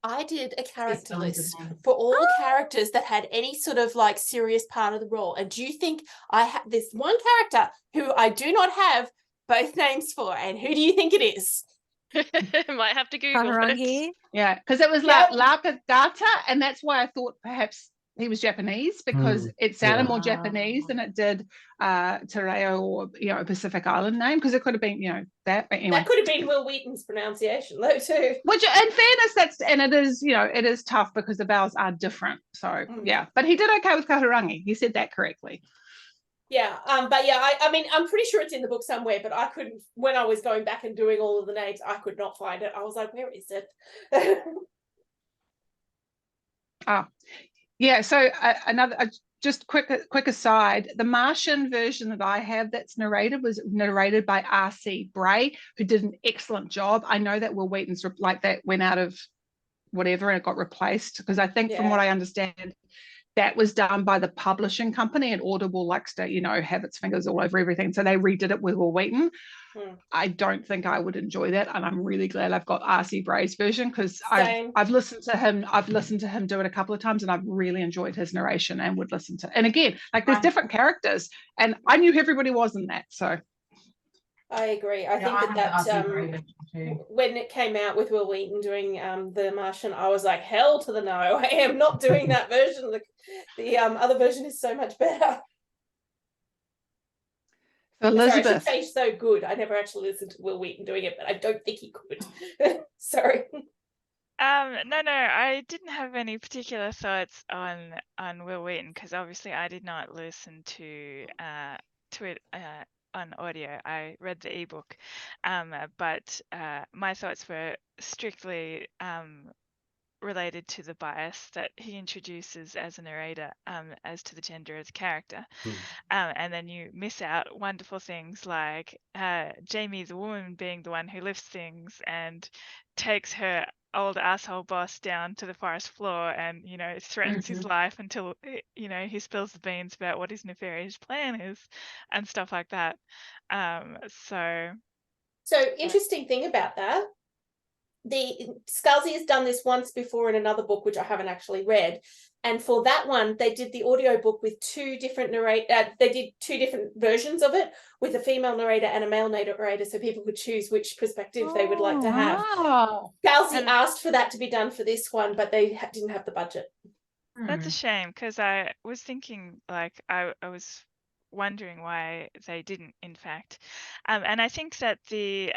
I did a character sounds list the same. for all the characters that had any sort of like serious part of the role. And do you think I have this one character who I do not have both names for? And who do you think it is? Might have to Google it. Kahurangi. Yeah, because it was Yep. Lakagata, and that's why I thought perhaps he was Japanese, because it sounded yeah. more Japanese than it did Te Reo, or a Pacific Island name, because it could have been that. But anyway, That could have been Will Wheaton's pronunciation though too. which in fairness, it is tough because the vowels are different. So yeah, but he did okay with Kahurangi. He said that correctly. Yeah, but yeah, I mean, I'm pretty sure it's in the book somewhere, but I couldn't, when I was going back and doing all of the names, I could not find it. I was like, where is it? Yeah, so just quick aside, the Martian version that I have that's narrated was narrated by R.C. Bray, who did an excellent job. I know that Will Wheaton's like that went out of whatever and it got replaced, because I think from what I understand, that was done by the publishing company, and Audible likes to, have its fingers all over everything. So they redid it with Will Wheaton. I don't think I would enjoy that, and I'm really glad I've got R.C. Bray's version, because I've listened to him. I've listened to him do it a couple of times, and I've really enjoyed his narration and would listen to. And again, like there's different characters, and I knew who everybody was in that. So I agree. I think that when it came out with Will Wheaton doing The Martian, I was like, hell to the no! I am not doing that version. The other version is so much better. Elizabeth, sorry, I should say so good. I never actually listened to Will Wheaton doing it, but I don't think he could. Sorry. No, I didn't have any particular thoughts on Will Wheaton, because obviously I did not listen to it on audio. I read the ebook, but my thoughts were strictly related to the bias that he introduces as a narrator, as to the gender of the character. And then you miss out wonderful things like Jamie the woman being the one who lifts things and takes her old asshole boss down to the forest floor and threatens his life until he spills the beans about what his nefarious plan is and stuff like that. So interesting thing about that, the Scalzi has done this once before in another book, which I haven't actually read. And for that one, they did the audiobook with two different they did two different versions of it, with a female narrator and a male narrator, so people could choose which perspective they would like to have. Wow. Scalzi asked for that to be done for this one, but they didn't have the budget. That's a shame, because I was thinking, like, I was wondering why they didn't, in fact. And I think that the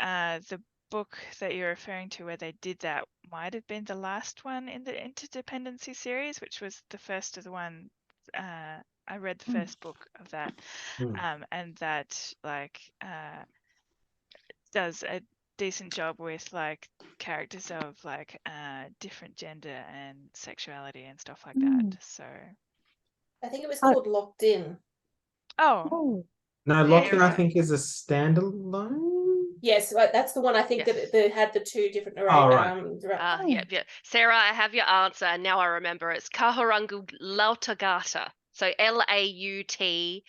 book that you're referring to where they did that might have been the last one in the Interdependency series, which was the first of the one. I read the first book of that, and that does a decent job with like characters of like different gender and sexuality and stuff like that. So I think it was called Locked In. Oh no, Locked In I think is a standalone. Yes, that's the one I think Yes. that had the two different right. Yeah. Sarah, I have your answer, and now I remember it's Kahurangu Lautagata. So Lautagata.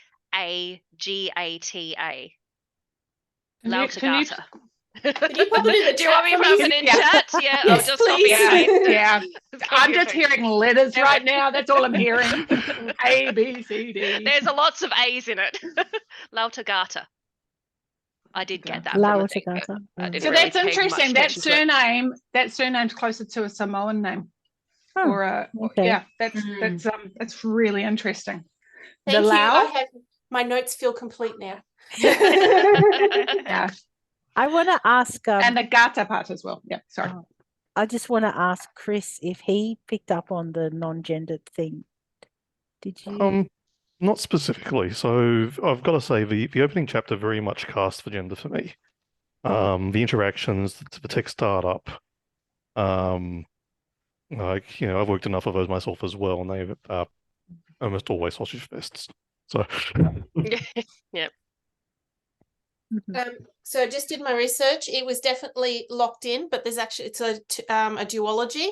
Lautagata. Can you pop it in the Do you want chat me to for pop me? it in Yeah. chat? Yeah, I'll Yes, just copy please. and paste it. Yeah. Copy I'm and just paste. hearing letters Yeah, right now. That's all I'm hearing. A, B, C, D. There's a lots of A's in it. Lautagata. I did get that from the thing, but Lautagata. I didn't So really that's pay much interesting. That attention to it. surname's closer to a Samoan name. Oh, Or a okay. yeah, that's really interesting. Thank the you. I Lao, have my notes feel complete now. yeah, I want to ask. and the Gata part as well. Yeah, sorry. I just want to ask Chris if he picked up on the non-gendered thing. Did you? Not specifically. So I've got to say the opening chapter very much cast for gender for me. The interactions, the tech startup, like, you know, I've worked enough of those myself as well, and they are almost always sausage fests. So Yeah. So I just did my research. It was definitely locked in, but there's actually it's a duology,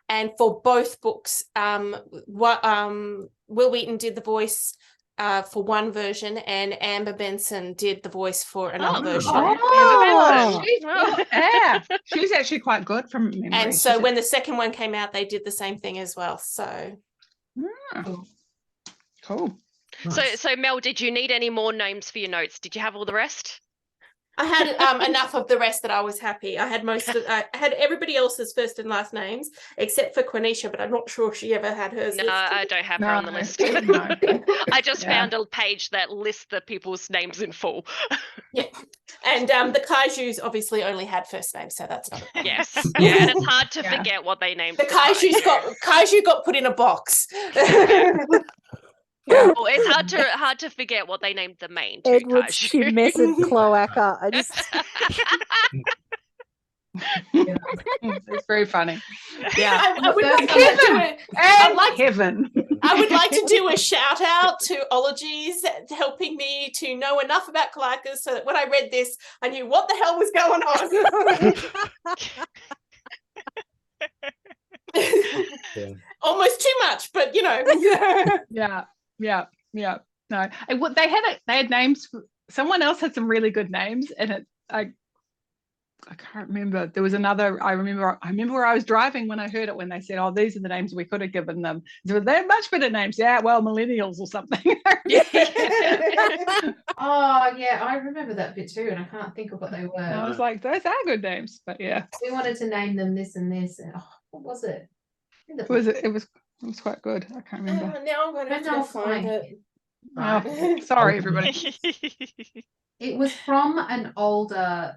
and for both books, Will Wheaton did the voice for one version, and Amber Benson did the voice for another version. Yeah, she's actually quite good from memory. And so when the second one came out, they did the same thing as well. So cool. Nice. So Mel, did you need any more names for your notes? Did you have all the rest? I had enough of the rest that I was happy. I had I had everybody else's first and last names except for Quenisha, but I'm not sure she ever had hers. No, listed. I don't have her on the list. No. I just Yeah. found a page that lists the people's names in full. Yeah, and the Kaijus obviously only had first names, so that's not a problem. Yes, yeah, and it's hard to Yeah. forget what they named. The Kaiju got put in a box. Yeah. Well, it's hard to forget what they named the main two Edward's Kaiju. tumescent cloaca. I just It's very funny. Yeah. I would like to do a shout out to Ologies helping me to know enough about cloacas so that when I read this, I knew what the hell was going on. Yeah. Almost too much, but you know. Yeah. No, they had names. Someone else had some really good names, and I can't remember. There was another. I remember where I was driving when I heard it, when they said, "Oh, these are the names we could have given them." So they're much better names. Yeah, well, millennials or something. Oh yeah, I remember that bit too, and I can't think of what they were. I was like, those are good names, but yeah, We wanted to name them this and this. And, what was it? it was quite good. I can't remember. Now I'm going to have to go find it. Oh, sorry, everybody. It was from an older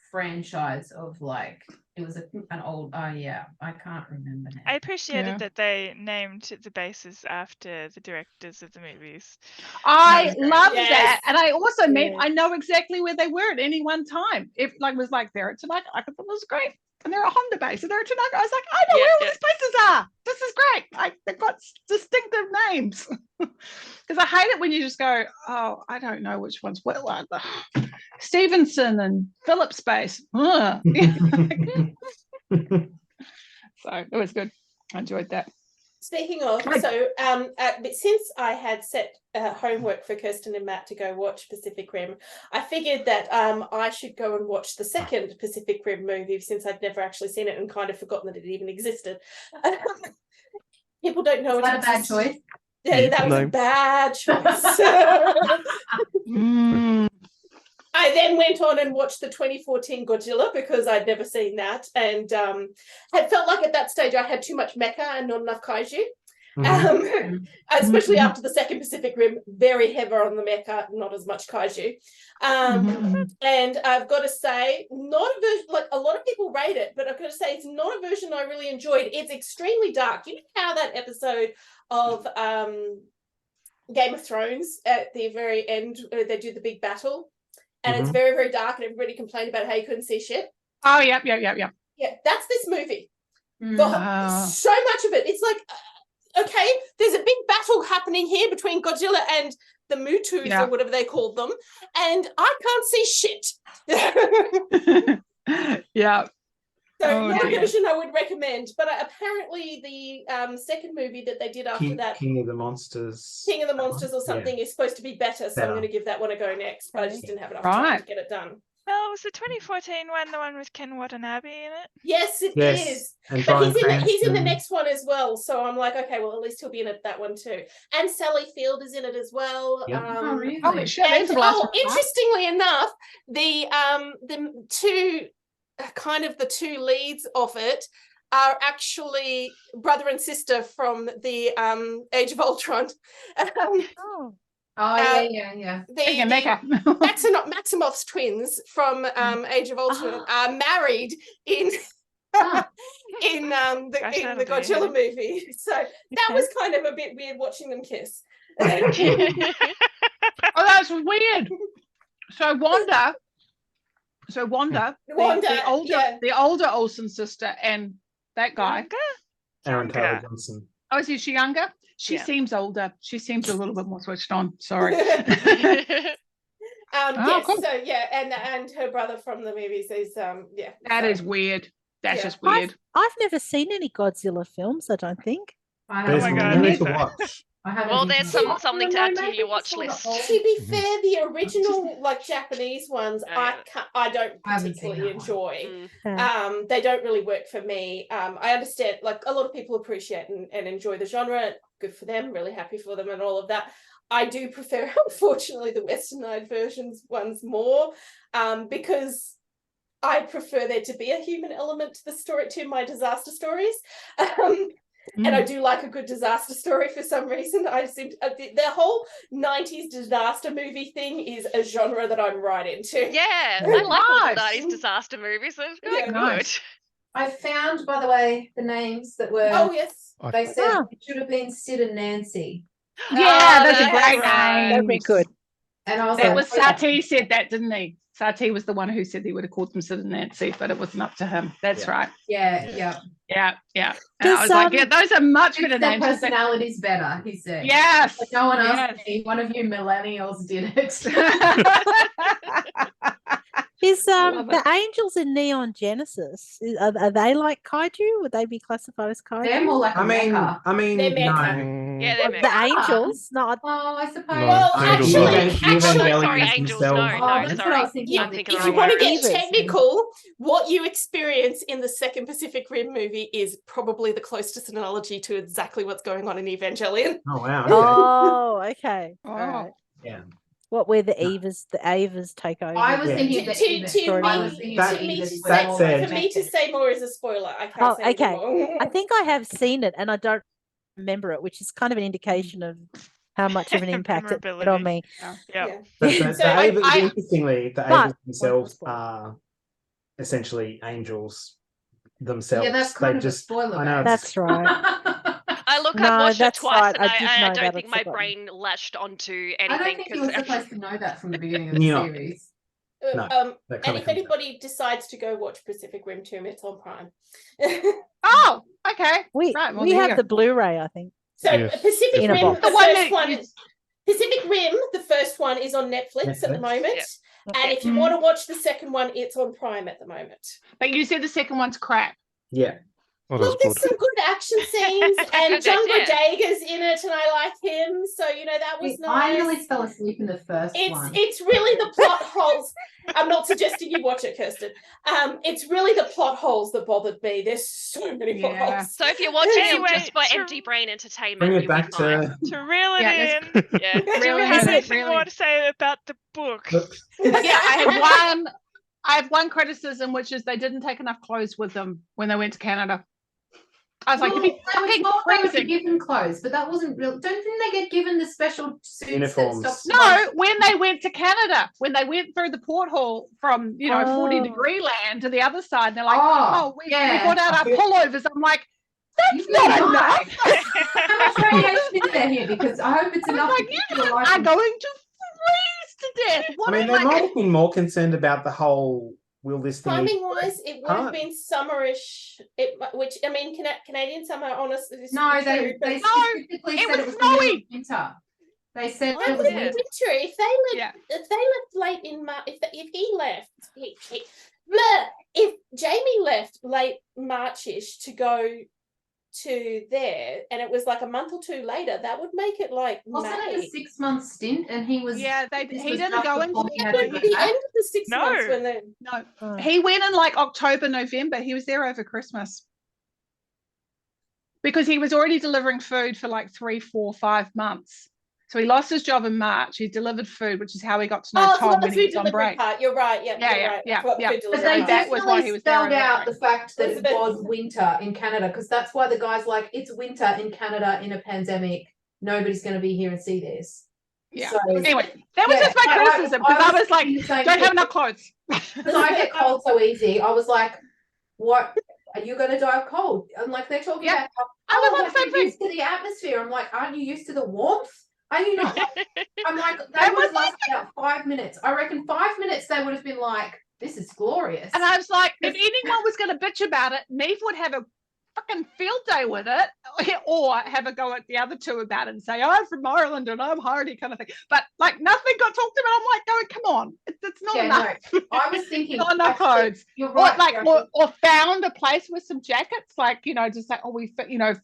franchise of like, it was an old, I can't remember now. I appreciated Yeah. that they named the bases after the directors of the movies. I love Yes. that, and I also mean Yes. I know exactly where they were at any one time. If was like they're at Tanaka, I thought it was great, and they're at Honda base, and they're at Tanaka. I was like, I know where all these places are. This is great. Like they've got distinctive names. Because I hate it when you just go, oh, I don't know which one's what. Like Stevenson and Phillips Base. Ugh. So it was good. I enjoyed that. Speaking of, so but since I had set homework for Kirsten and Matt to go watch Pacific Rim, I figured that I should go and watch the second Pacific Rim movie, since I'd never actually seen it and kind of forgotten that it even existed. People don't know. Was that a bad choice? Yeah, that was No. a bad choice. I then went on and watched the 2014 Godzilla because I'd never seen that, and had felt like at that stage I had too much mecha and not enough kaiju. Especially after the second Pacific Rim, very heavy on the mecha, not as much kaiju. And I've got to say, not a version, like a lot of people rate it, but I've got to say it's not a version I really enjoyed. It's extremely dark. You know how that episode of Game of Thrones at the very end, they do the big battle, and it's very, very dark, and everybody complained about how you couldn't see shit. Oh, yep. Yeah, that's this movie. So much of it, it's like, okay, there's a big battle happening here between Godzilla and the Mutus Yeah. or whatever they called them, and I can't see shit. Yeah. So Oh, not a dear. version I would recommend, but apparently the second movie that they did after that, King of the Monsters. King of the Monsters or Yeah. something, is supposed to be better, so I'm Better. going to give that one a go next, but I just didn't have enough time Right. to get it done. Well, was the 2014 one the one with Ken Watanabe in it? Yes, it is. Yes. And But Bryan he's in the Cranston. next one as well, so I'm like, okay, well, at least he'll be in that one too. And Sally Field is in it as well. Yep. Oh, really? Holy shit, And there's a blast from the past. interestingly enough, the two the two leads of it are actually brother and sister from the Age of Ultron. Oh. Oh, yeah. Maximoff's twins from Age of Ultron are married in Ah. in Gosh, the that'll be Godzilla it. movie. So that was kind of a bit weird watching them kiss. Oh, that's weird. So Wanda, the older Olsen sister, and that guy. Younger? Aaron Taylor Younger. Johnson. Oh, is she younger? She Yeah. seems older. She seems a little bit more switched on. Sorry. Yes, cool. so yeah, and her brother from the movies is That so- is weird. That's Yeah. just weird. I've never seen any Godzilla films, I don't think. I There's my haven't God, many me to too. watch. I haven't Well, even there's seen some it. something to no, add to maybe your watch it's not list. a whole- To be fair, the original Japanese ones Oh, yeah. I don't I haven't seen particularly that one. enjoy. Mm. They don't really work for me. I understand, like, a lot of people appreciate and enjoy the genre. Good for them, really happy for them and all of that. I do prefer, unfortunately, the westernized ones more, because I prefer there to be a human element to the story, to my disaster stories. And I do like a good disaster story for some reason. I seem the whole 90s disaster movie thing is a genre that I'm right into. Yeah, I like all the Nice. 90s disaster movies. It's Yeah, quite good. nice. I found, by the way, the names that were. Oh yes. They said Ah. it should have been Sid and Nancy, Yeah, that's a that's great right. name. That'd be good. and I was That like, was oh, yeah. Sati said that, didn't he? Sati was the one who said he would have called them Sid and Nancy, but it wasn't up to him. That's Yeah. right. Yeah. Yeah. And I Does, was like, yeah, those are much better Their names. personality's better, he said. Yes. Like, no one yes. asked me. One of you millennials did it. Is love the angels in Neon Genesis? Are they like kaiju? Would they be classified as kaiju? They're more like a I mean, mecha. They're no. mecha. Yeah, they're the mecha. angels? No, Oh, I suppose. No, Well, angels actually, are- actually, sorry, Evangelions angels, themselves. no, Oh, no, that's what sorry. I was thinking. I'm of the thinking if of you the want to wrong get Evas. technical, what you experience in the second Pacific Rim movie is probably the closest analogy to exactly what's going on in Evangelion. Oh wow. Okay. Oh, okay. Oh. All right. Yeah. What where the No. Evas take over? I was Yeah. thinking of the To Evas. me- I was thinking That- of the Evas were that more said- For me to romantic. say more is a spoiler. I can't Oh, say okay. anymore. I think I have seen it and I don't remember it, which is kind of an indication of how much of an impact it had on me. Yeah. Yeah. But Yeah. the So Evas, interestingly, the But- Evas themselves are essentially angels themselves. Yeah, that's They kind of just, a spoiler. I know, though. That's right. I look, No, I watched it that's twice, right. and I did I know don't that, think I'd my forgotten. brain latched onto I anything. don't think you were 'cause- supposed to know that from the beginning of the You're not. series. No, And that kind if of comes anybody decides to go watch Pacific Rim 2, it's on Prime. Oh, okay. We Right, well, we there you have go. the Blu-ray, I think. So Yes, Pacific in a Rim, box. the The one first that one you- is Pacific Rim, the first one is on Netflix at the Netflix. moment. Yeah. And if you Mhm. want to watch the second one, it's on Prime at the moment. But you said the second one's crap. Yeah. Oh, that's Look, there's good. some good action scenes, That's and good, John yeah. Bodega's in it, and I like him. So that was I nice. nearly fell asleep in the first one. It's really the plot holes. I'm not suggesting you watch it, Kirsten. It's really the plot holes that bothered me. There's so many plot Yeah. holes. So if you're watching Anyway, it just for to- empty brain entertainment, Bring you'll it be back fine. to To reel it Yeah, in, Yeah. do we Really have is, anything really. more to say about the book? Yeah, I have one criticism, which is they didn't take enough clothes with them when they went to Canada. I was like, Well, you'd be they were fucking told they were freezing. given clothes, but that wasn't real. Didn't they get given the special suits Uniforms. that stopped? No, when they went to Canada, when they went through the porthole from 40-degree land to the other side, and they're like, Oh, we yeah. got out I our feel- pullovers. I'm like, that's You not did not. enough. How much radiation is there here? Because I hope it's I was enough. like, to keep you your life are in- going to freeze to death. I What mean, am they might have been more concerned about the whole will this thing Timing wise, it would have Huh? been summerish. Which I mean, Canadian summer, honestly, this No, is they true, but they No, specifically it said was it was the middle of snowy. winter. They said I it was would have yeah. been winter if Yeah. they left late in March. If he left, bleh, if Jamie left late Marchish to go to there, and it was like a month or two later, that would make it like Wasn't it May. a 6-month stint? And he was Yeah, this he was didn't just go before into he That had to would go be the back. end of the 6 No. months when then. No, Oh. he went in like October, November. He was there over Christmas because he was already delivering food for like 3, 4, 5 months. So he lost his job in March. He delivered food, which is how he got to know Oh, Tom it's not the when he food was on delivery break. part. You're right. Yep, Yeah, you're yeah, right. yeah, What yeah. food But delivery they So part. that was why definitely he was there spelled over out break. the fact that it Elizabeth. was winter in Canada, because that's why the guy's like, it's winter in Canada in a pandemic. Nobody's going to be here and see this. Yeah. So Anyway, that was yeah, just my criticism because I was like, thinking the same don't have thing. enough clothes. Because I get cold so easy. I was like, what? Are you going to die of cold? And like, they're talking Yeah. about how, I was on like, the same you're thing. used to the atmosphere. I'm like, aren't you used to the warmth? Are you not? I'm like, they That would was have lasted about 5 minutes. I reckon 5 minutes they would have been like, this is glorious. And I was like, if anyone was going to bitch about it, Neve would have a fucking field day with it, or have a go at the other two about it and say, I'm from Ireland and I'm hardy kind of thing. But like nothing got talked about. I'm like, going, come on, it's not enough. No, I was thinking, Not enough actually, clothes. you're Or right. like, Jackie. or found a place with some jackets, like, you know, just like, oh, we fit, you know.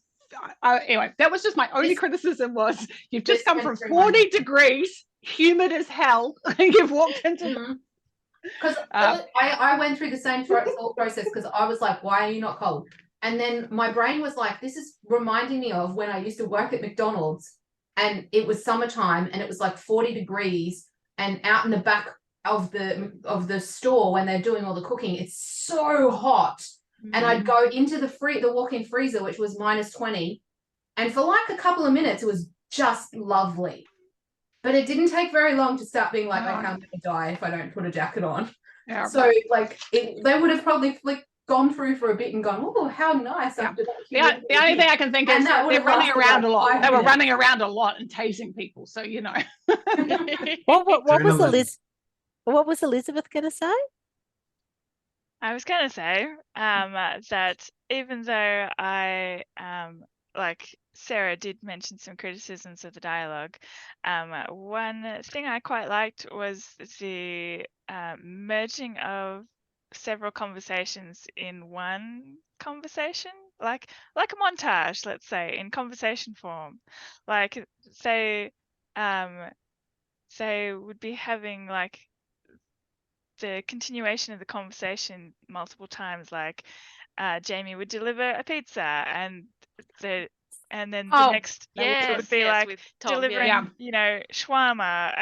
Anyway, that was just my only This- criticism was you've just this come went from through 40 degrees, humid as hell, and you've walked into Because I went through the same thought process, because I was like, why are you not cold? And then my brain was like, this is reminding me of when I used to work at McDonald's, and it was summertime and it was like 40 degrees, and out in the back of the store when they're doing all the cooking, it's so hot. And I'd go into the walk-in freezer, which was -20, and for like a couple of minutes it was just lovely. But it didn't take very long to start being like, No. okay, I'm gonna die if I don't put a jacket on. Yeah. So like they would have probably gone through for a bit and gone, oh, how nice Yeah. after that. The only thing I can think And is that would they're have running lasted around like a lot. 5 They were minutes. running around a lot and tasing people. So, you know. What was Adrenaline. What was Elizabeth going to say? I was going to say that even though I like Sarah did mention some criticisms of the dialogue, one thing I quite liked was the merging of several conversations in one conversation, like a montage, let's say, in conversation form. Like say would be having like the continuation of the conversation multiple times, like Jamie would deliver a pizza and then the next Yes, would be yes, like with Tom, delivering yeah. you know shawarma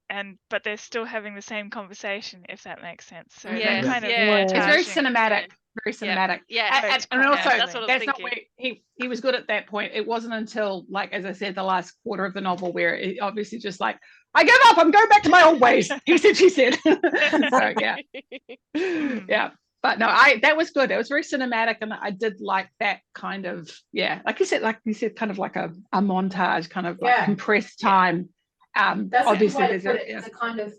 and but they're still having the same conversation, if that makes sense. So Yes, that kind of yeah, It's very montaging- cinematic. Very Yeah. cinematic. Yeah, And also, that's what I'm that's not thinking. where he was good at that point. It wasn't until, like, as I said, the last quarter of the novel where it obviously just like, I give up, I'm going back to my old ways. He said, she said. So, yeah. Yeah. But no, that was good. It was very cinematic, and I did like that kind of, like you said, kind of like a montage, kind of like compressed time. That's Obviously, a good way to there's put it. It's a kind of,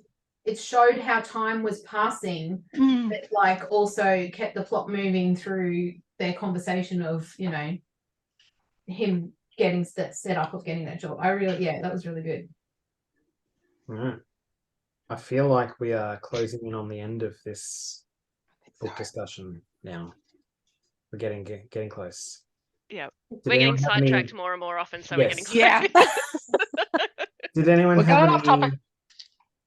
it showed how time was passing, Mm. but like also kept the plot moving through their conversation of, you know, him getting set up of getting that job. That was really good. Right. I feel like we are closing in on the end of this book discussion now. We're getting close. Yeah, Did we're getting anyone have any- sidetracked more and more often, so we're getting Yes. close. Yeah. Did anyone We're have going off topic. any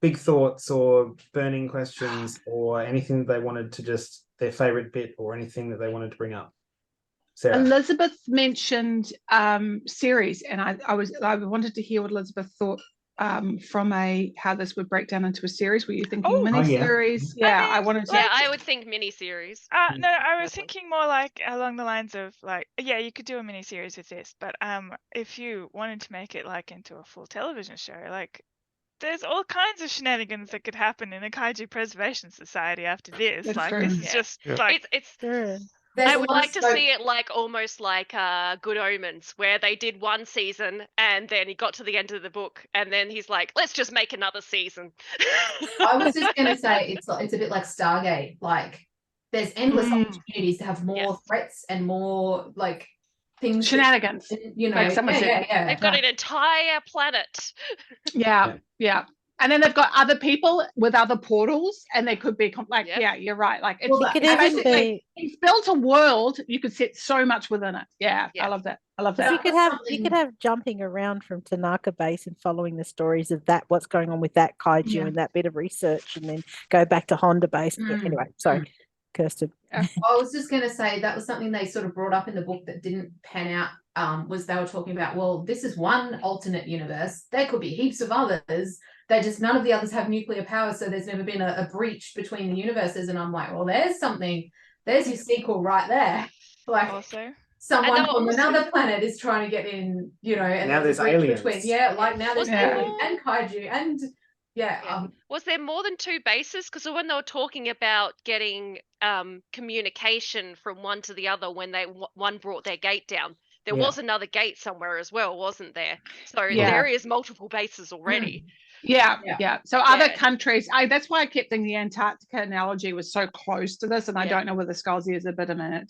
big thoughts or burning questions or anything that they wanted to just, their favorite bit or anything that they wanted to bring up? Sarah. Elizabeth mentioned series, and I wanted to hear what Elizabeth thought from how this would break down into a series. Were you thinking mini-series? Yeah, I wanted to. Yeah, I would think mini-series. No, I was Definitely. thinking more like along the lines of like, yeah, you could do a mini series with this, but if you wanted to make it like into a full television show, like there's all kinds of shenanigans that could happen in a Kaiju Preservation Society after this. That's like true. this is just like It's Sure. I would like to see it like almost like Good Omens, where they did one season and then he got to the end of the book and then he's like, let's just make another season. I was just going to say it's a bit like Stargate. Like there's endless opportunities to have more threats and more like things, Shenanigans. you know, Like someone said. They've got an entire planet. Yeah. And then they've got other people with other portals, and they could be like, Yep. yeah, you're right. Like, it's, Well, It could it's even basically, be. it's built a world. You could set so much within it. Yeah, Yeah. I love that. I love But that. You could was have you something- could have jumping around from Tanaka Base and following the stories of that, what's going on with that kaiju Yeah. and that bit of research, and then go back to Honda Base. Yeah, Mm, anyway, sorry, Kirsten. I was just going to say that was something they sort of brought up in the book that didn't pan out. Was they were talking about, well, this is one alternate universe. There could be heaps of others. They just, none of the others have nuclear power, so there's never been a breach between the universes. And I'm like, well, there's something. There's your sequel right there. Like, Also, someone And from also- another planet is trying to get in, you know, and Now there's a there's breach between. aliens. Yeah, like now there's Was there aliens more- and kaiju and Yeah. Was there more than 2 bases? Because when they were talking about getting communication from one to the other when one brought their gate down, there Yeah. was another gate somewhere as well, wasn't there? So Yeah. there is multiple bases already. Yeah. So other Yeah. countries, that's why I kept thinking the Antarctica analogy was so close to this. And I Yeah. don't know whether Scalzi is a bit of an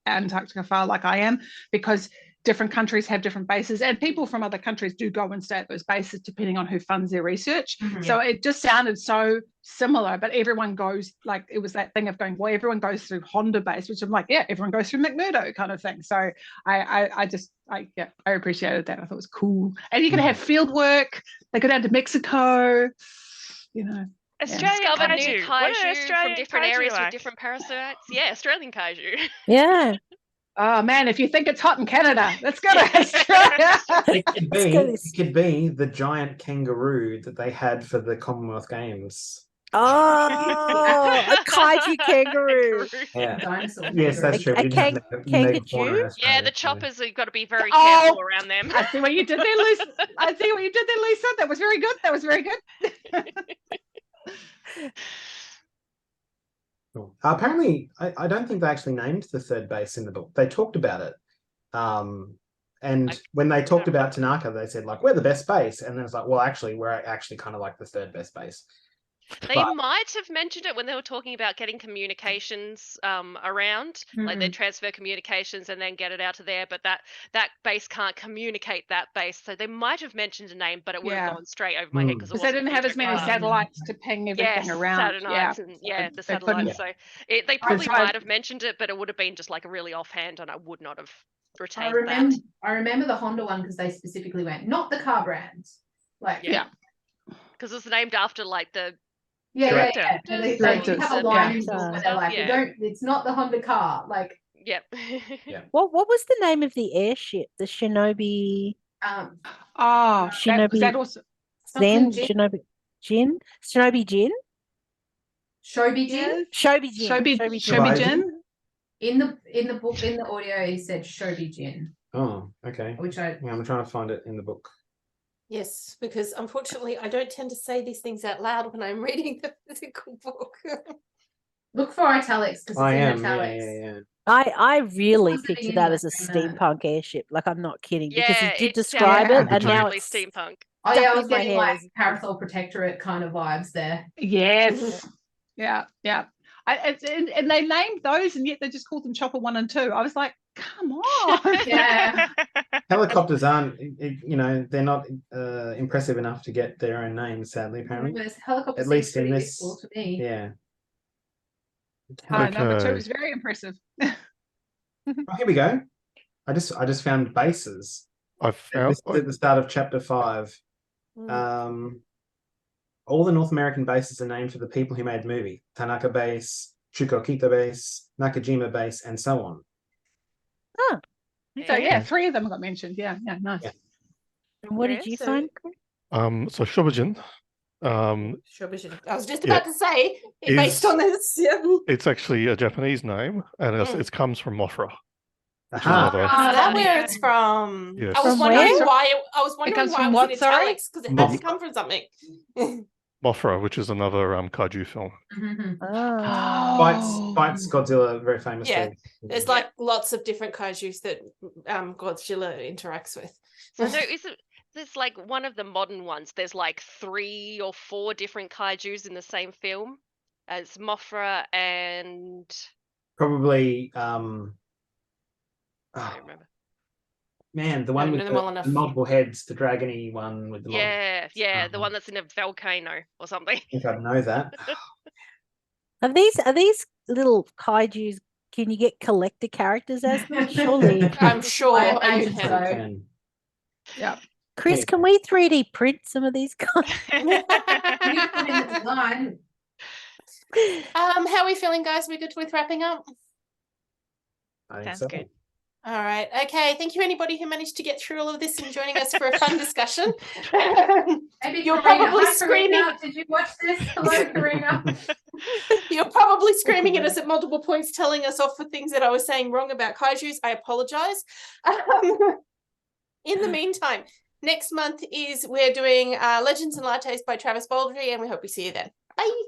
Antarctica file like I am, because different countries have different bases, and people from other countries do go and stay at those bases depending on who funds their research. Mhm. So it just sounded so similar, but everyone goes, like, it was that thing of going, well, everyone goes through Honda Base, which I'm like, yeah, everyone goes through McMurdo kind of thing. So I appreciated that. I thought it was cool. And you can have field work. They go down to Mexico, you know. Australian Discovered kaiju. new What are kaiju from Australian different kaiju areas like? with different parasites. Yeah, Australian kaiju. Yeah, Oh man, if you think it's hot in Canada, let's go to Australia. It could Let's be, go it this- could be the giant kangaroo that they had for the Commonwealth Games. oh, a kaiju kangaroo. Yeah. dinosaur. Yes, that's true. A We didn't have Kaiju? megafauna in Yeah, Australia, the so- choppers, you've got to be very Oh! careful around them. I see what you did there, Lisa. I see what you did there, Lisa. That was very good. That was very good. Cool. Apparently, I don't think they actually named the third base in the book. They talked about it. And when they talked about Tanaka, they said, like, we're the best base. And then it's like, well, actually, we're actually kind of like the third best base. They But- might have mentioned it when they were talking about getting communications around, like they transfer communications and then get it out of there. But that base can't communicate that base, so they might have mentioned a name, but it would Yeah. have gone straight over my head because Because they didn't have as many satellites to ping everything around. satellites and So the they couldn't- satellites. So they probably tried- might have mentioned it, but it would have been just like a really offhand, and I would not have I retained remember. that. I remember the Honda one because they specifically went not the car brands. Like Yeah. Because it's named after like the yeah. Director. And they Directors, have a and line in yeah. the book where they're Stuff, like, yeah. we don't. It's not the Honda car. Like Yep. What was the name of the airship? The Shinobi um, Oh, Shinobi that also. Zen? something Shinobi Jin? Shinobi Jin? Shobi Jin. Shobi Jin. Shobi Jin. Jin. In the book, in the audio, he said Shobi Jin, Oh, okay. which I Yeah, I'm trying to find it in the book. Yes, because unfortunately I don't tend to say these things out loud when I'm reading the physical book. look for italics because it's I in am. Yeah, italics. yeah. I really was it pictured in that the as a same, steampunk airship. Like, I'm not kidding, because Yeah, he did it describe sounded it, and now totally it's steampunk. Oh yeah, I stuck was in my getting head like as- Parasol Protectorate kind of vibes there. Yes. Yeah. And they named those, and yet they just called them Chopper 1 and 2. I was like, come on. Yeah. Helicopters aren't, they're not impressive enough to get their own names, sadly, apparently. This helicopter At seems least in pretty this- useful to me. Yeah. Number 2 Okay. was very impressive. Oh, here we go. I just found bases. I found This is at the start of chapter 5. All the North American bases are named for the people who made the movie. Tanaka Base, Chukokita Base, Nakajima Base, and so on. So yeah, 3 of them got mentioned. Yeah, nice. Yeah. And what did you So- find? so Shobijin, I was just Yeah. about to say, based Is- on this. Yeah. it's actually a Japanese name, and Mm. it comes from Mothra. Aha. another- Is that where it's from? Yes. I was From wondering where? why. I was wondering comes why from it was what, in sorry? italics because it had to Mothra. come from something. Mothra, which is another kaiju film. Mhm. Oh. Fights Godzilla very famously. Yeah. There's like lots of different kaijus that Godzilla interacts with. So there's like one of the modern ones. There's like 3 or 4 different kaijus in the same film as Mothra and Probably I don't remember. Man, the I one don't with know them well enough. the multiple heads, the dragony one with the multiple. Yeah, the one that's in a volcano or something. I think I'd know that. Are these little kaijus? Can you get collector characters as them? Surely. I'm sure I you imagine can. so. Can. Yeah. Chris, can we 3D print some of these guys? You can put in the design. How are we feeling, guys? We good with wrapping up? I think Sounds so. good. All right. Okay. Thank you, anybody who managed to get through all of this and joining us for a fun discussion. Maybe You're Karina. probably Hi, screaming. Karina. Did you watch this? Hello, Karina. You're probably screaming at us at multiple points, telling us off for things that I was saying wrong about kaijus. I apologize. In the meantime, next month we're doing Legends and Lattes by Travis Baldry, and we hope we see you then. Bye.